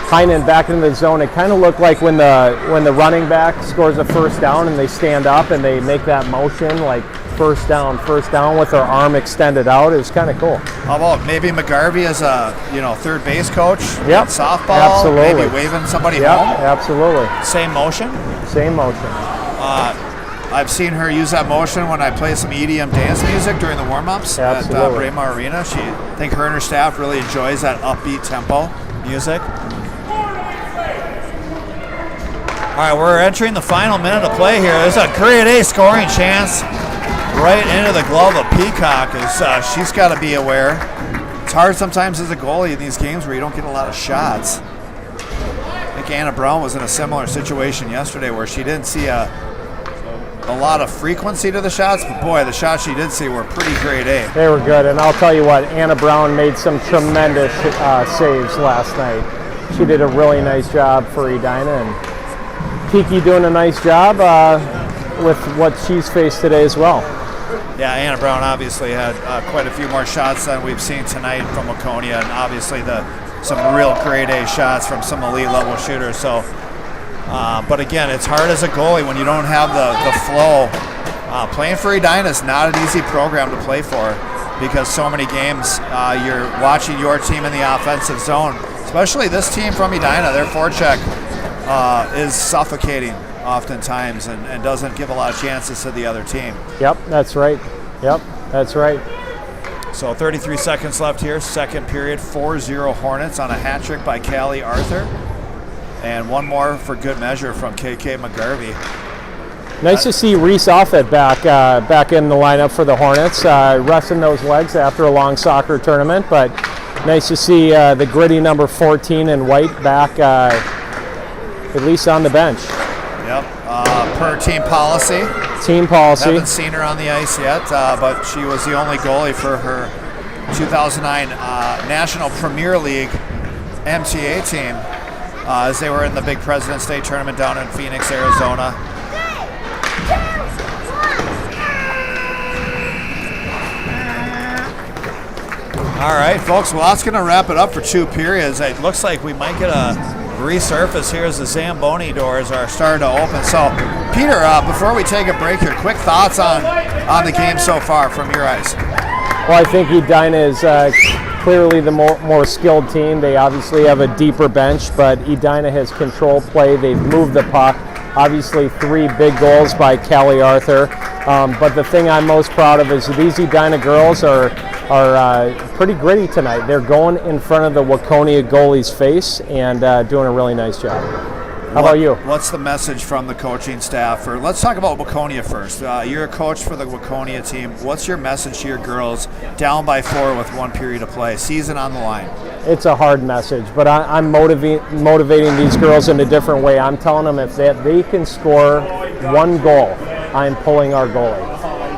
Heinen back into the zone. It kind of looked like when the running back scores a first down and they stand up and they make that motion, like first down with their arm extended out. It was kind of cool. How about maybe McGarvey as a third base coach? Yep, softball. absolutely. Maybe waving somebody Yep, home. absolutely. Same motion. Same motion. I've seen her use that motion when I play some EDM dance music during the warm-ups at Braemar Arena. I think her and her staff really enjoys that upbeat tempo music. All right, we're entering the final minute of play here. There's a grade A scoring chance right into the glove of Peacock. She's got to be aware. It's hard sometimes as a goalie in these games where you don't get a lot of shots. I think Anna Brown was in a similar situation yesterday where she didn't see a lot of frequency to the shots, but boy, the shots she did see were pretty grade A. They were good, and I'll tell you what, Anna Brown made some tremendous saves last night. She did a really nice job for Edina, and Kiki doing a nice job with what she's faced today as well. Yeah, Anna Brown obviously had quite a few more shots than we've seen tonight from Waconia, and obviously some real grade A shots from some elite level shooters. So. But again, it's hard as a goalie when you don't have the flow. Playing for Edina is not an easy program to play for because so many games you're watching your team in the offensive zone, especially this team from Edina. Their forecheck is suffocating oftentimes and doesn't give a lot of chances to the other team. Yep, that's right. Yep, that's right. So 33 seconds left here, second period, 4-0 Hornets on a hat trick by Callie Arthur. And one more for good measure from KK McGarvey. Nice to see Reese Offit back in the lineup for the Hornets, resting those legs after a long soccer tournament. But nice to see the gritty number 14 in white back, at least on the bench. Yep, per team policy. Team policy. Haven't seen her on the ice yet, but she was the only goalie for her 2009 National Premier League MTA team. As they were in the big President's Day tournament down in Phoenix, Arizona. All right, folks, well, that's going to wrap it up for two periods. It looks like we might get a resurface here as the Zamboni doors are starting to open. So, Peter, before we take a break here, quick thoughts on the game so far from your eyes. Well, I think Edina is clearly the more skilled team. They obviously have a deeper bench, but Edina has controlled play. They've moved the puck. Obviously, 3 big goals by Callie Arthur. But the thing I'm most proud of is these Edina girls are pretty gritty tonight. They're going in front of the Waconia goalie's face and doing a really nice job. How about you? What's the message from the coaching staff? Or let's talk about Waconia first. You're a coach for the Waconia team. What's your message to your girls down by 4 with 1 period of play, season on the line? It's a hard message, but I'm motivating these girls in a different way. I'm telling them if they can score 1 goal, I'm pulling our goalie.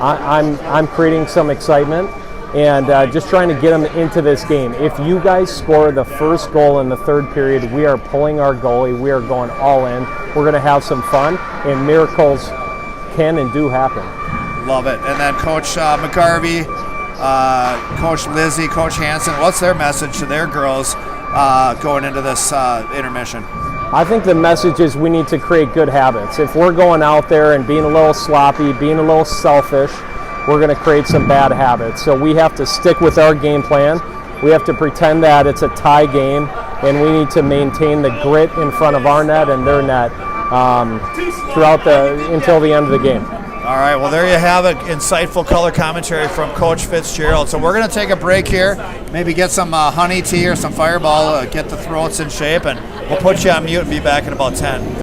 I'm creating some excitement and just trying to get them into this game. If you guys score the first goal in the 3rd period, we are pulling our goalie. We are going all in. We're going to have some fun, and miracles can and do happen. Love it. And then Coach McGarvey, Coach Lizzie, Coach Hansen, what's their message to their girls going into this intermission? I think the message is we need to create good habits. If we're going out there and being a little sloppy, being a little selfish, we're going to create some bad habits. So we have to stick with our game plan. We have to pretend that it's a tie game, and we need to maintain the grit in front of our net and their net until the end of the game. All right, well, there you have it. Insightful color commentary from Coach Fitzgerald. So we're going to take a break here, maybe get some honey tea or some Fireball, get the throats in shape, and we'll put you on mute and be back in about 10.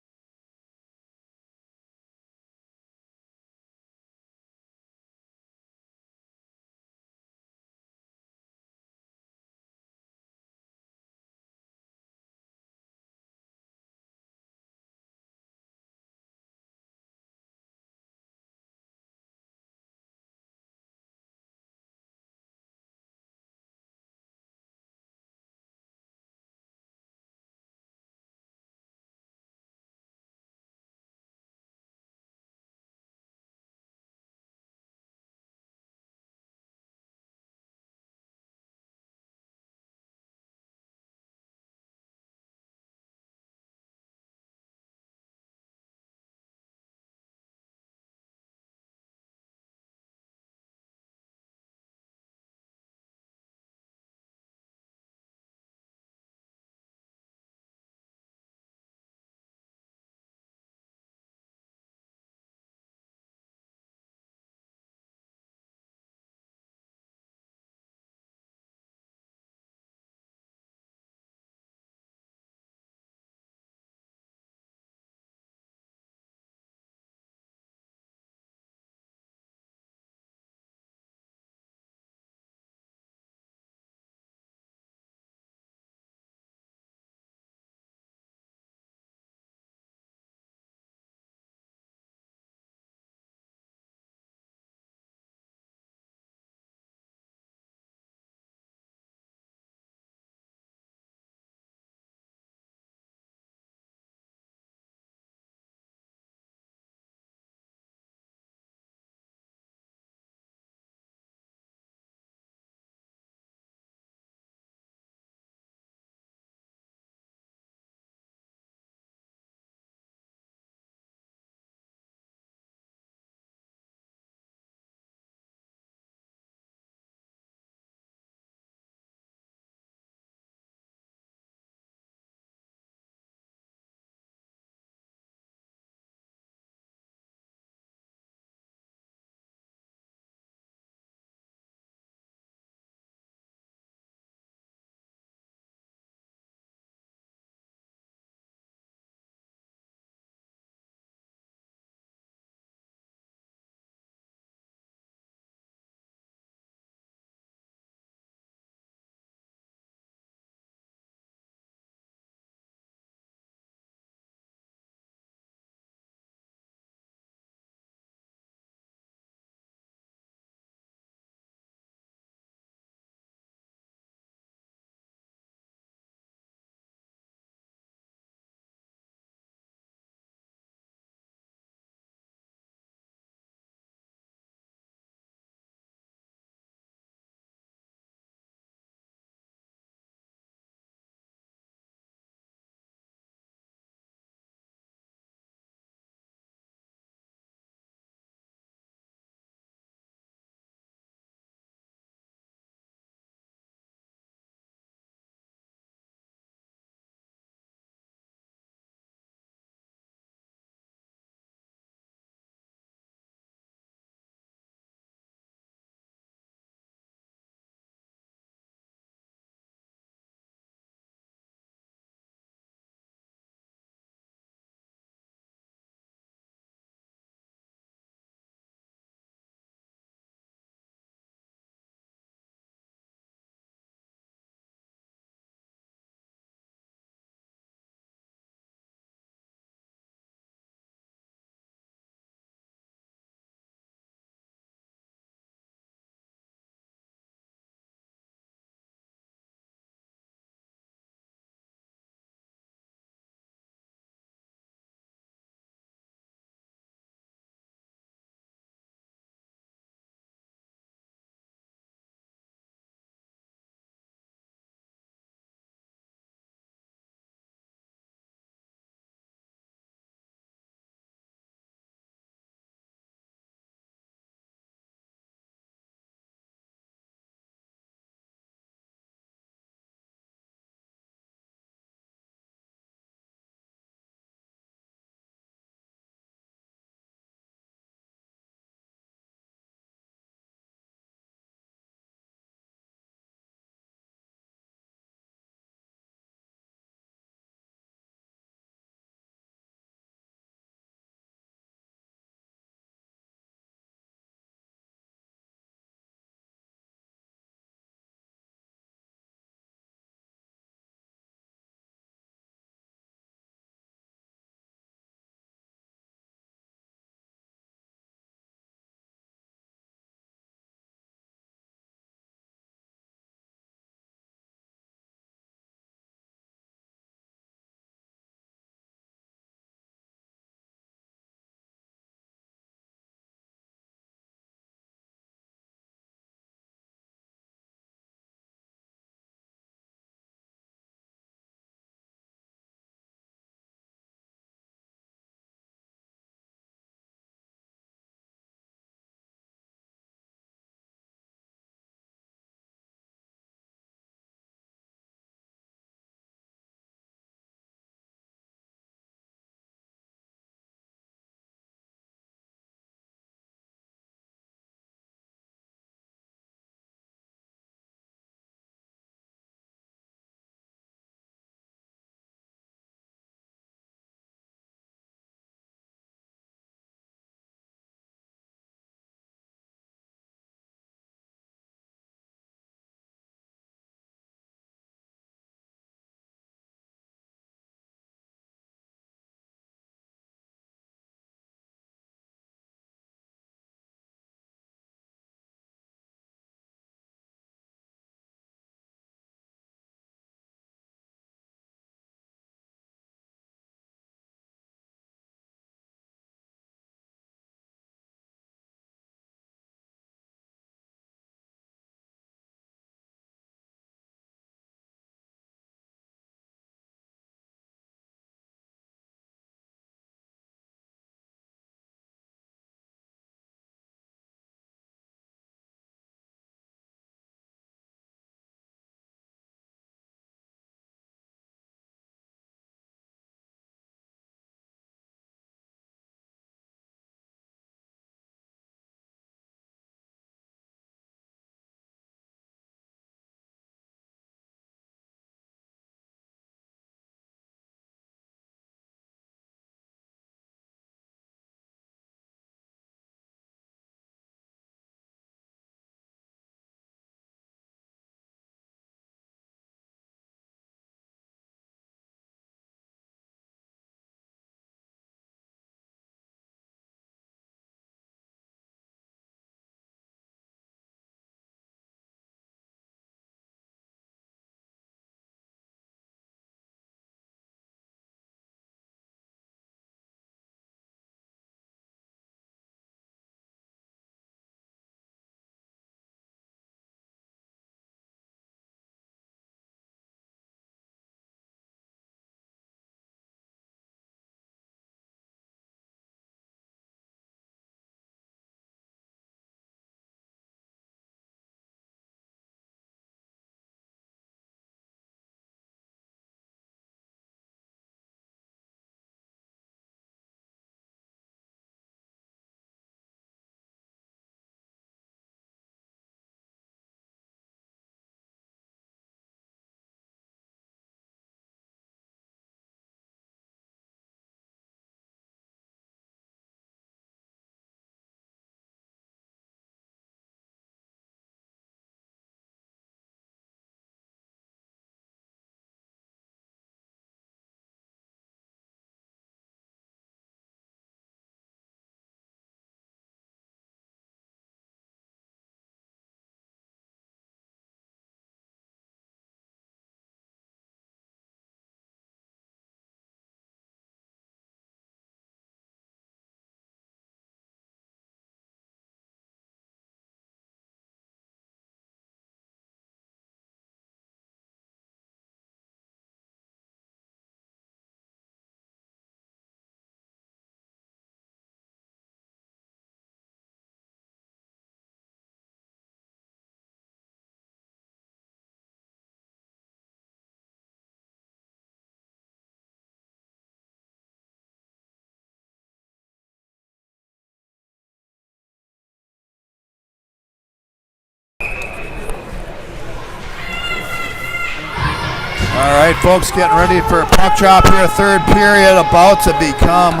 right, folks, getting ready for puck drop here. Third period about to become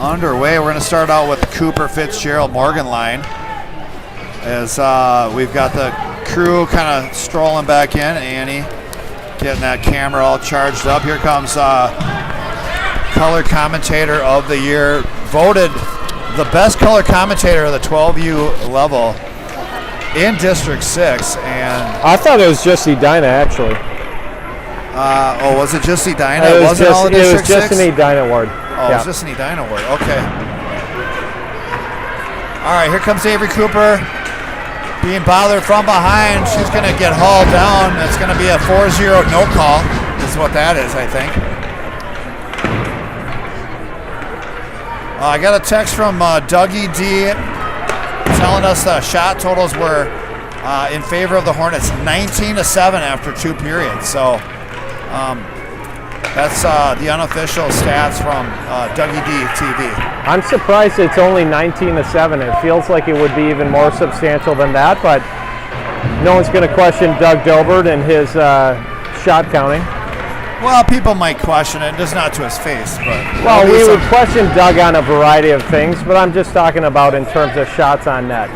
underway. We're going to start out with the Cooper Fitzgerald Morgan line as we've got the crew kind of strolling back in. Annie getting that camera all charged up. Here comes color commentator of the year, voted the best color commentator of the 12U level in District 6. And I thought it was just Edina, actually. was it just Edina? It wasn't all of District 6? It was just an Edina award. Oh, it was just an Edina award. Okay. All right, here comes Avery Cooper being bothered from behind. She's going to get hauled down. It's going to be a 4-0 no call is what that is, I think. I got a text from Dougie D telling us the shot totals were in favor of the Hornets, 19-7 after 2 periods. So that's the unofficial stats from Dougie D TV. I'm surprised it's only 19-7. It feels like it would be even more substantial than that, but no one's going to question Doug Dilbert and his shot counting. Well, people might question it, just not to his face. But well, we would question Doug on a variety of things, but I'm just talking about in terms of shots on net.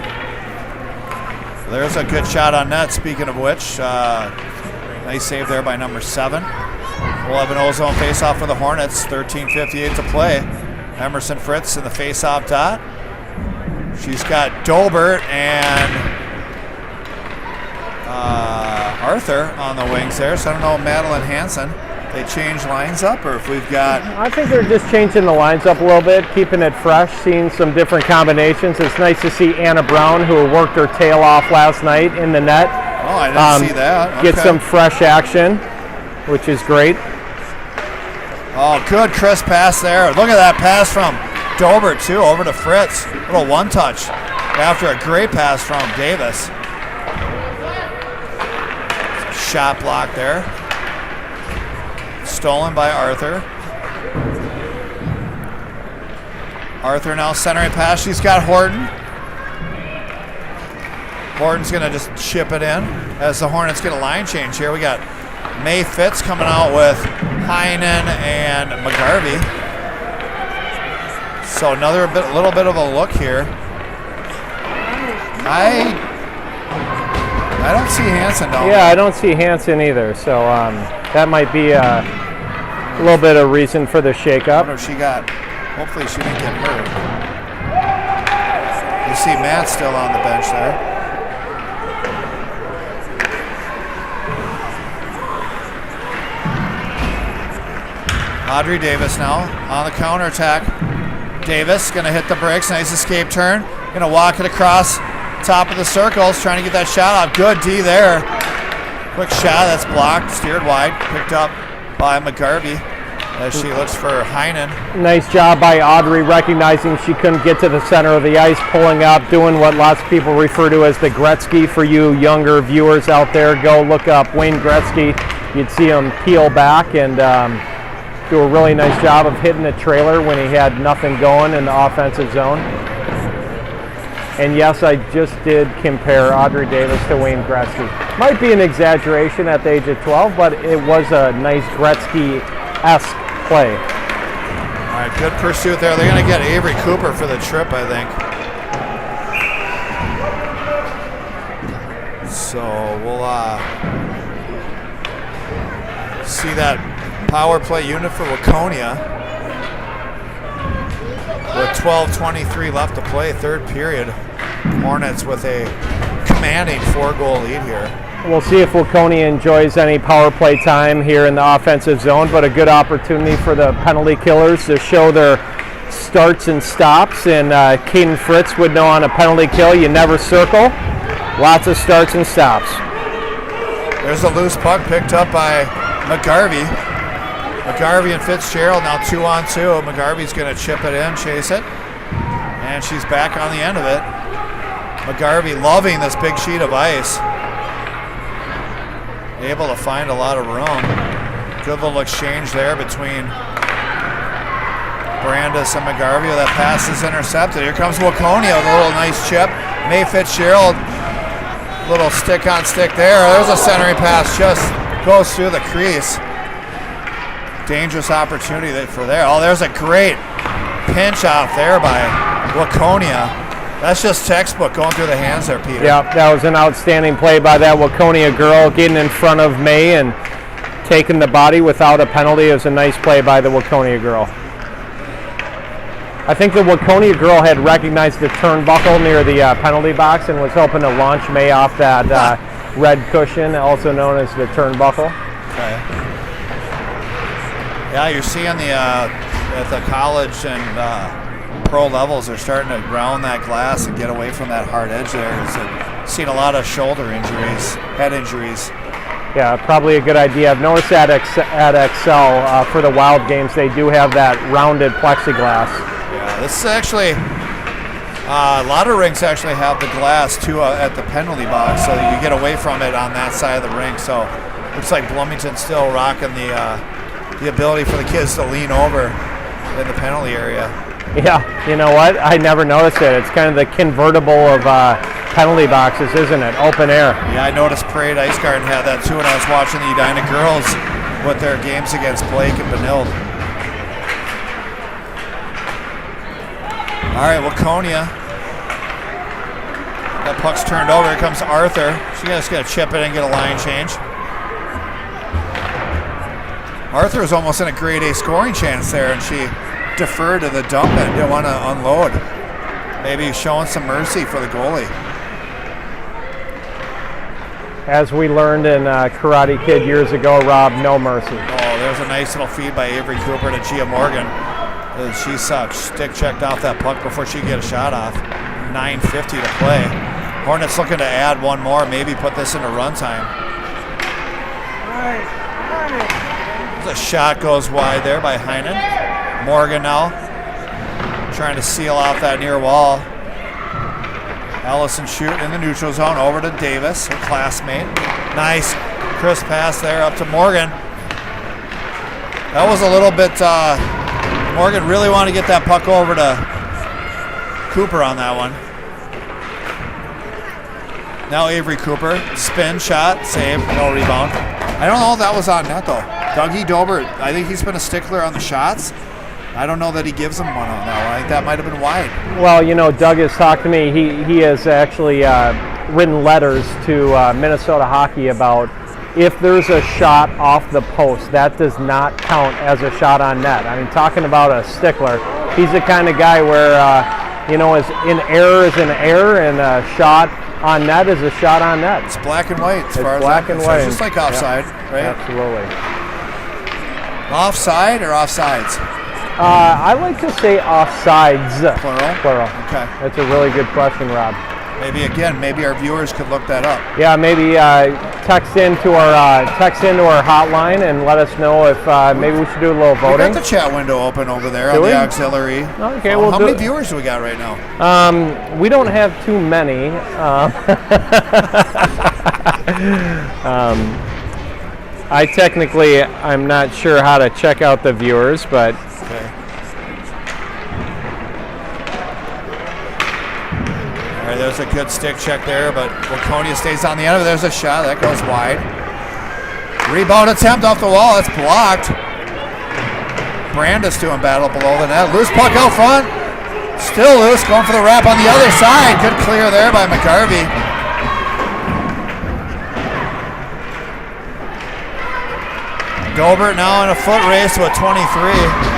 There's a good shot on net, speaking of which. Nice save there by number 7. 11-0 zone faceoff for the Hornets, 13:58 to play. Emerson Fritz in the faceoff dot. She's got Dolbert and Arthur on the wings there, so I don't know, Madeline Hansen. They change lines up, or if we've got... I think they're just changing the lines up a little bit, keeping it fresh, seeing some different combinations. It's nice to see Anna Brown, who worked her tail off last night in the net. Oh, I didn't see that. Okay. Get some fresh action, which is great. Oh, good crisp pass there. Look at that pass from Dolbert, too, over to Fritz. Little one-touch after a great pass from Davis. Shot block there. Stolen by Arthur. Arthur now centering pass. She's got Horton. Horton's going to just chip it in as the Hornets get a line change here. We got May Fitz coming out with Heinen and McGarvey. So another little bit of a look here. I don't see Hansen though. Yeah, I don't see Hansen either. So that might be a little bit of reason for the shakeup. I wonder if she got. Hopefully she didn't get hurt. You see Matt still on the bench there. Audrey Davis now on the counterattack. Davis going to hit the brakes. Nice escape turn. Going to walk it across top of the circles. Trying to get that shot off. Good D there. Quick shot. That's blocked. Steered wide. Picked up by McGarvey as she looks for Heinen. Nice job by Audrey recognizing she couldn't get to the center of the ice, pulling up, doing what lots of people refer to as the Gretzky. For you younger viewers out there, go look up Wayne Gretzky. You'd see him peel back and do a really nice job of hitting the trailer when he had nothing going in the offensive zone. And yes, I just did compare Audrey Davis to Wayne Gretzky. Might be an exaggeration at the age of 12, but it was a nice Gretzky-esque play. All right, good pursuit there. They're going to get Avery Cooper for the trip, I think. So we'll see that power play unit for Waconia with 12:23 left to play, third period. Hornets with a commanding 4-goal lead here. We'll see if Waconia enjoys any power play time here in the offensive zone, but a good opportunity for the penalty killers to show their starts and stops. And Caden Fritz would know on a penalty kill, you never circle. Lots of starts and stops. There's a loose puck picked up by McGarvey. McGarvey and Fitzgerald now 2-on-2. McGarvey's going to chip it in, chase it, and she's back on the end of it. McGarvey loving this big sheet of ice. Able to find a lot of room. Good little exchange there between Brandis and McGarvey. That pass is intercepted. Here comes Waconia with a little nice chip. May Fitzgerald, little stick on stick there. There's a centering pass just goes through the crease. Dangerous opportunity for there. Oh, there's a great pinch off there by Waconia. That's just textbook going through the hands there, Peter. Yeah, that was an outstanding play by that Waconia girl, getting in front of May and taking the body without a penalty. It was a nice play by the Waconia girl. I think the Waconia girl had recognized the turnbuckle near the penalty box and was hoping to launch May off that red cushion, also known as the turnbuckle. Okay. Yeah, you're seeing the at the college and pro levels, they're starting to round that glass and get away from that hard edge there. I've seen a lot of shoulder injuries, head injuries. Yeah, probably a good idea. I've noticed at Excel for the Wild games, they do have that rounded plexiglass. Yeah, this is actually, a lot of rinks actually have the glass too at the penalty box, so that you get away from it on that side of the rink. So looks like Bloomington's still rocking the ability for the kids to lean over in the penalty area. Yeah, you know what? I never noticed it. It's kind of the convertible of penalty boxes, isn't it? Open air. Yeah, I noticed Parade Ice Garden had that too when I was watching the Edina girls with their games against Blake and Benilde. All right, Waconia. That puck's turned over. Here comes Arthur. She's just going to chip it and get a line change. Arthur was almost in a grade A scoring chance there, and she deferred to the dump and didn't want to unload. Maybe showing some mercy for the goalie. As we learned in Karate Kid years ago, Rob, no mercy. Oh, there's a nice little feed by Avery Cooper to Gia Morgan. She sucked. Stick checked off that puck before she could get a shot off. 9:50 to play. Hornets looking to add one more, maybe put this into run time. The shot goes wide there by Heinen. Morgan now trying to seal off that near wall. Allison shoot in the neutral zone over to Davis, her classmate. Nice crisp pass there up to Morgan. That was a little bit, Morgan really wanted to get that puck over to Cooper on that one. Now Avery Cooper, spin shot, save, no rebound. I don't know if that was on net though. Dougie Dobert, I think he's been a stickler on the shots. I don't know that he gives him one on that one. I think that might have been wide. Well, you know, Doug has talked to me. He has actually written letters to Minnesota Hockey about if there's a shot off the post, that does not count as a shot on net. I mean, talking about a stickler, he's the kind of guy where, you know, an error is an error and a shot on net is a shot on net. It's black and white as far as black and white. It's just like offside, right? Absolutely. Offside or offsides? I like to say offsides. Plural? Plural. Okay. That's a really good question, Rob. Maybe our viewers could look that up. Yeah, maybe text into our hotline and let us know if maybe we should do a little voting. We got the chat window open over there on the auxiliary. Okay, well, how many viewers do we got right now? We don't have too many. I'm not sure how to check out the viewers, but. Okay. All right, there's a good stick check there, but Waconia stays on the end of it. There's a shot that goes wide. Rebound attempt off the wall. It's blocked. Brandis doing battle below the net. Loose puck out front. Still loose, going for the wrap on the other side. Good clear there by McGarvey. Gobert now in a foot race to a 23.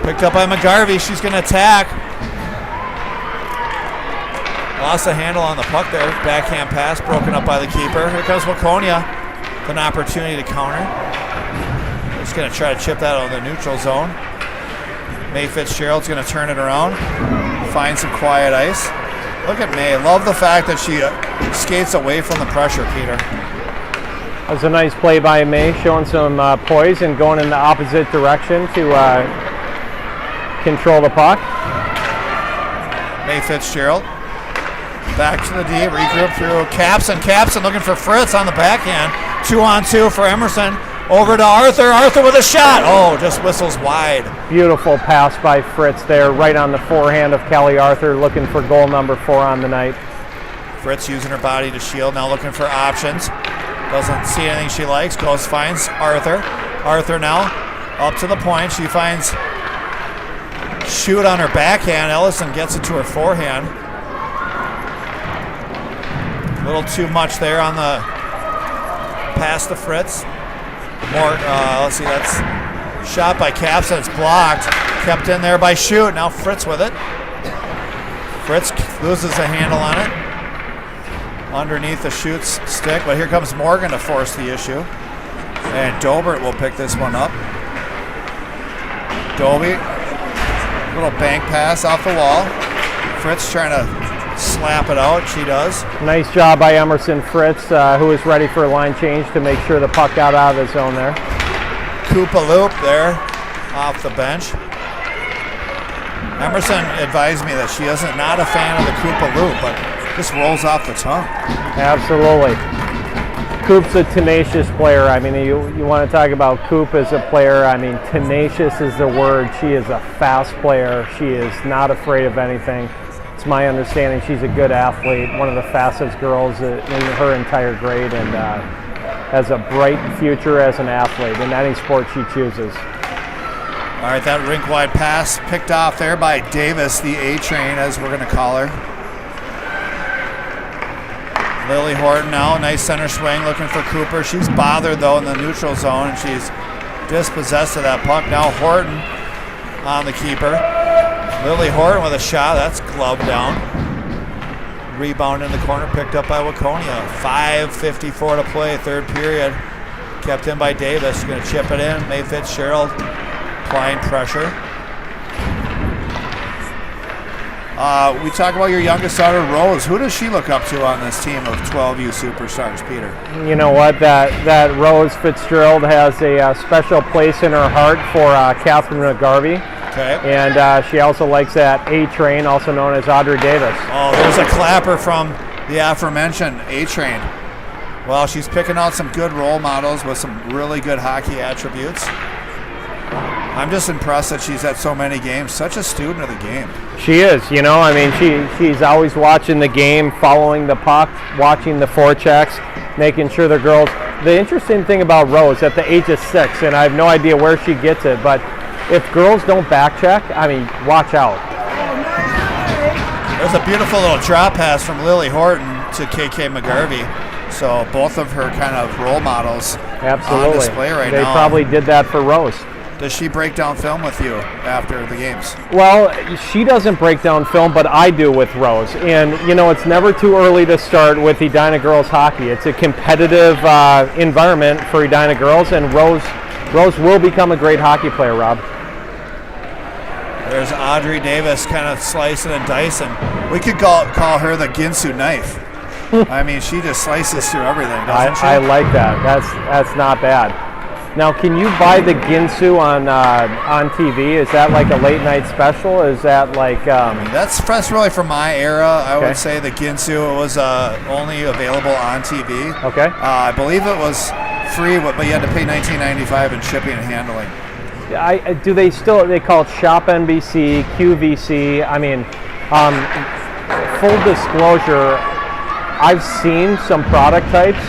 Picked up by McGarvey. She's going to attack. Lost the handle on the puck there. Backhand pass broken up by the keeper. Here comes Waconia with an opportunity to counter. Just going to try to chip that out of the neutral zone. May Fitzgerald's going to turn it around. Find some quiet ice. Look at May. Love the fact that she skates away from the pressure, Peter. That was a nice play by May, showing some poise and going in the opposite direction to control the puck. May Fitzgerald. Back to the D, regroup through Capson looking for Fritz on the backhand. 2-on-2 for Emerson. Over to Arthur. Arthur with a shot. Oh, just whistles wide. Beautiful pass by Fritz there, right on the forehand of Kelly Arthur, looking for goal number 4 on the night. Fritz using her body to shield, now looking for options. Doesn't see anything she likes. Goes, finds Arthur. Arthur now up to the point. She finds shoot on her backhand. Ellison gets it to her forehand. A little too much there on the pass to Fritz. More, let's see, that's shot by Capsa. It's blocked. Kept in there by Shoot. Now Fritz with it. Fritz loses the handle on it. Underneath the Shoot's stick, but here comes Morgan to force the issue. And Dobert will pick this one up. Dobie, little bank pass off the wall. Fritz trying to slap it out. She does. Nice job by Emerson Fritz, who is ready for a line change to make sure the puck got out of the zone there. Koopa loop there off the bench. Emerson advised me that she is not a fan of the Koopa loop, but this rolls off the tongue. Absolutely. Coop's a tenacious player. I mean, you want to talk about Coop as a player. I mean, tenacious is the word. She is a fast player. She is not afraid of anything. It's my understanding she's a good athlete, one of the fastest girls in her entire grade, and has a bright future as an athlete in any sport she chooses. All right, that rink-wide pass picked off there by Davis, the A-train, as we're going to call her. Lily Horton now, nice center swing, looking for Cooper. She's bothered, though, in the neutral zone, and she's dispossessed of that puck. Now Horton on the keeper. Lily Horton with a shot. That's gloved down. Rebound in the corner, picked up by Waconia. 5:54 to play, third period. Kept in by Davis. Going to chip it in. May Fitzgerald applying pressure. We talk about your youngest daughter, Rose. Who does she look up to on this team of 12U superstars, Peter? You know what? That Rose Fitzgerald has a special place in her heart for Catherine McGarvey. Okay. And she also likes that A-Train, also known as Audrey Davis. Oh, there's a clapper from the aforementioned A-Train. Well, she's picking out some good role models with some really good hockey attributes. I'm just impressed that she's at so many games. Such a student of the game. She is, you know. I mean, she's always watching the game, following the puck, watching the forechecks, making sure the girls. The interesting thing about Rose, at the age of 6, and I have no idea where she gets it, but if girls don't back check, I mean, watch out. There's a beautiful little drop pass from Lily Horton to KK McGarvey. So both of her kind of role models Absolutely. on display right they now. They probably did that for Rose. Does she break down film with you after the games? Well, she doesn't break down film, but I do with Rose. And, you know, it's never too early to start with Edina girls hockey. It's a competitive environment for Edina girls, and Rose will become a great hockey player, Rob. There's Audrey Davis kind of slicing and dicing. We could call her the Ginsu knife. I mean, she just slices through everything, doesn't she? I like that. That's not bad. Now, can you buy the Ginsu on TV? Is that like a late night special? Is that like? That's really from my era. I would say the Ginsu was only available on TV. Okay. I believe it was free, but you had to pay $19.95 in shipping and handling. Do they still? They call it Shop NBC, QVC. I mean, full disclosure, I've seen some product types,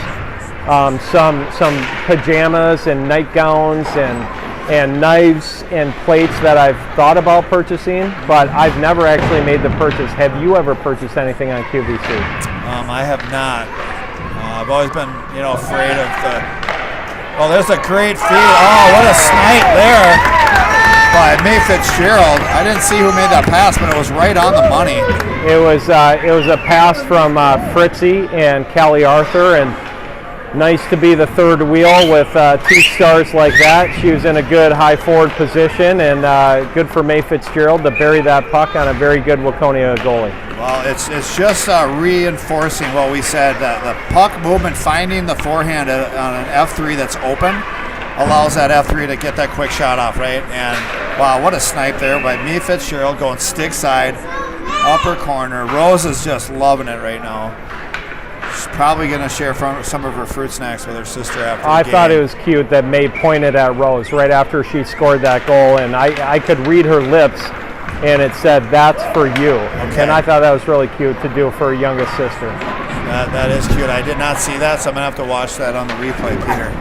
some pajamas and nightgowns and knives and plates that I've thought about purchasing, but I've never actually made the purchase. Have you ever purchased anything on QVC? I have not. I've always been, afraid of the. Oh, there's a great feed. Oh, what a snipe there by May Fitzgerald. I didn't see who made that pass, but it was right on the money. It was a pass from Fritzy and Callie Arthur, and nice to be the third wheel with 2 stars like that. She was in a good high forward position, and good for May Fitzgerald to bury that puck on a very good Waconia goalie. Well, it's just reinforcing what we said, that the puck movement, finding the forehand on an F3 that's open, allows that F3 to get that quick shot off, right? And wow, what a snipe there by May Fitzgerald going stick side, upper corner. Rose is just loving it right now. She's probably going to share some of her fruit snacks with her sister after the game. I thought it was cute that May pointed at Rose right after she scored that goal, and I could read her lips, and it said, "That's for you." Okay. And I thought that was really cute to do for her youngest sister. That is cute. I did not see that, so I'm going to have to watch that on the replay, Peter.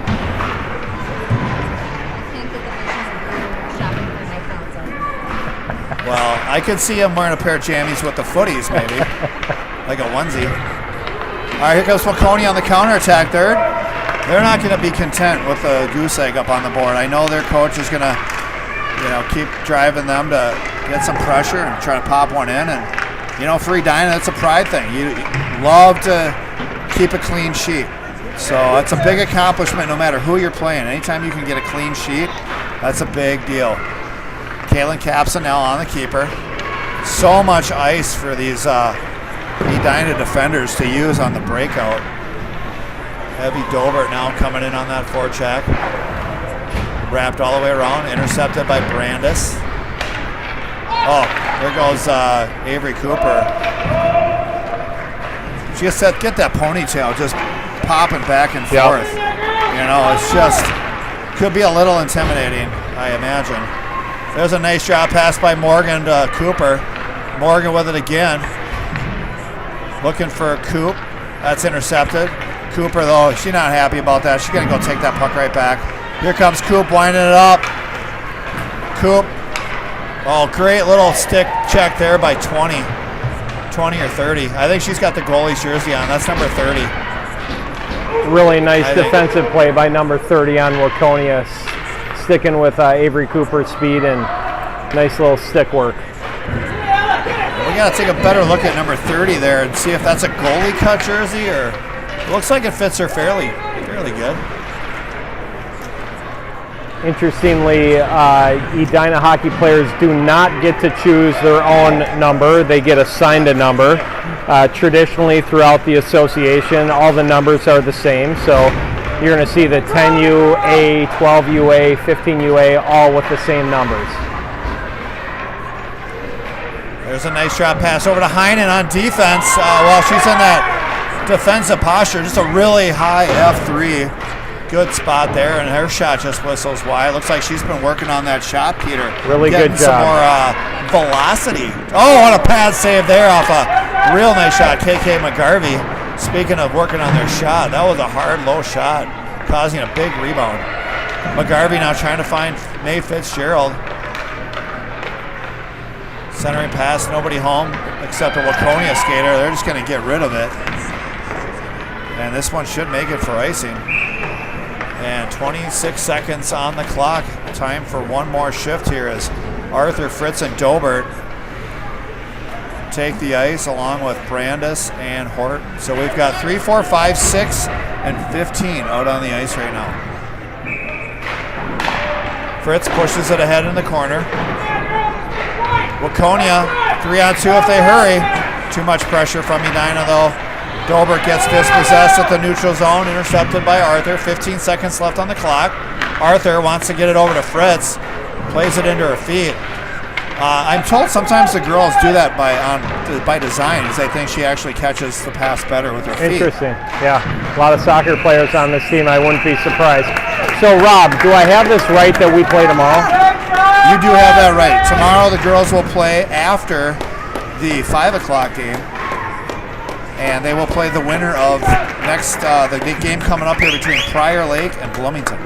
Well, I could see him wearing a pair of jammies with the footies, maybe. Like a onesie. All right, here comes Waconia on the counterattack third. They're not going to be content with a goose egg up on the board. I know their coach is going to, keep driving them to get some pressure and try to pop one in. And, for Edina, that's a pride thing. You love to keep a clean sheet. So it's a big accomplishment no matter who you're playing. Anytime you can get a clean sheet, that's a big deal. Kaylin Capsonell on the keeper. So much ice for these Edina defenders to use on the breakout. Heavy Dobert now coming in on that forecheck. Wrapped all the way around, intercepted by Brandis. Oh, there goes Avery Cooper. She just said, get that ponytail just popping back and forth. It's just, could be a little intimidating, I imagine. There's a nice drop pass by Morgan to Cooper. Morgan with it again. Looking for Coop. That's intercepted. Cooper, though, she's not happy about that. She's going to go take that puck right back. Here comes Coop winding it up. Coop. Oh, great little stick check there by 20 or 30. I think she's got the goalie's jersey on. That's number 30. Really nice defensive play by number 30 on Waconia. Sticking with Avery Cooper's speed and nice little stick work. We got to take a better look at number 30 there and see if that's a goalie cut jersey, or it looks like it fits her fairly good. Interestingly, Edina hockey players do not get to choose their own number. They get assigned a number. Traditionally, throughout the association, all the numbers are the same. So you're going to see the 10UA, 12UA, 15UA, all with the same numbers. There's a nice drop pass over to Heinen on defense. While she's in that defensive posture, just a really high F3. Good spot there, and her shot just whistles wide. Looks like she's been working on that shot, Peter. Really good job. Some more velocity. Oh, what a pad save there off a real nice shot, KK McGarvey. Speaking of working on their shot, that was a hard, low shot, causing a big rebound. McGarvey now trying to find Mae Fitzgerald. Centering pass, nobody home except a Waconia skater. They're just going to get rid of it. And this one should make it for icing. And 26 seconds on the clock. Time for one more shift here as Arthur, Fritz, and Dobert take the ice along with Brandis and Hort. So we've got 3, 4, 5, 6, and 15 out on the ice right now. Fritz pushes it ahead in the corner. Waconia, 3-on-2 if they hurry. Too much pressure from Edina though. Dobert gets dispossessed at the neutral zone, intercepted by Arthur. 15 seconds left on the clock. Arthur wants to get it over to Fritz, plays it into her feet. I'm told sometimes the girls do that by design, as they think she actually catches the pass better with her feet. Interesting. Yeah, a lot of soccer players on this team. I wouldn't be surprised. So, Rob, do I have this right that we play tomorrow? You do have that right. Tomorrow the girls will play after the 5 o'clock game. And they will play the winner of the big game coming up here between Prior Lake and Bloomington.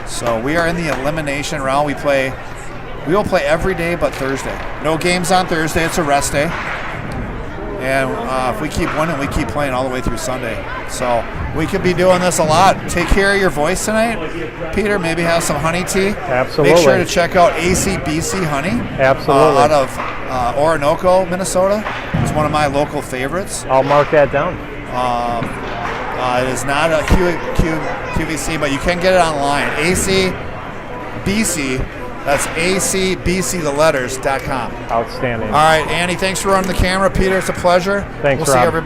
So we are in the elimination round. We will play every day but Thursday. No games on Thursday. It's a rest day. And if we keep winning, we keep playing all the way through Sunday. So we could be doing this a lot. Take care of your voice tonight, Peter. Maybe have some honey tea. Absolutely. Make sure to check out ACBC Honey. Absolutely. Out of Orinoco, Minnesota. It's one of my local favorites. I'll mark that down. It is not a QVC, but you can get it online. ACBC. That's acbctheletters.com. Outstanding. All right, Andy, thanks for running the camera. Peter, it's a pleasure. Thanks, We'll see Rob. everybody.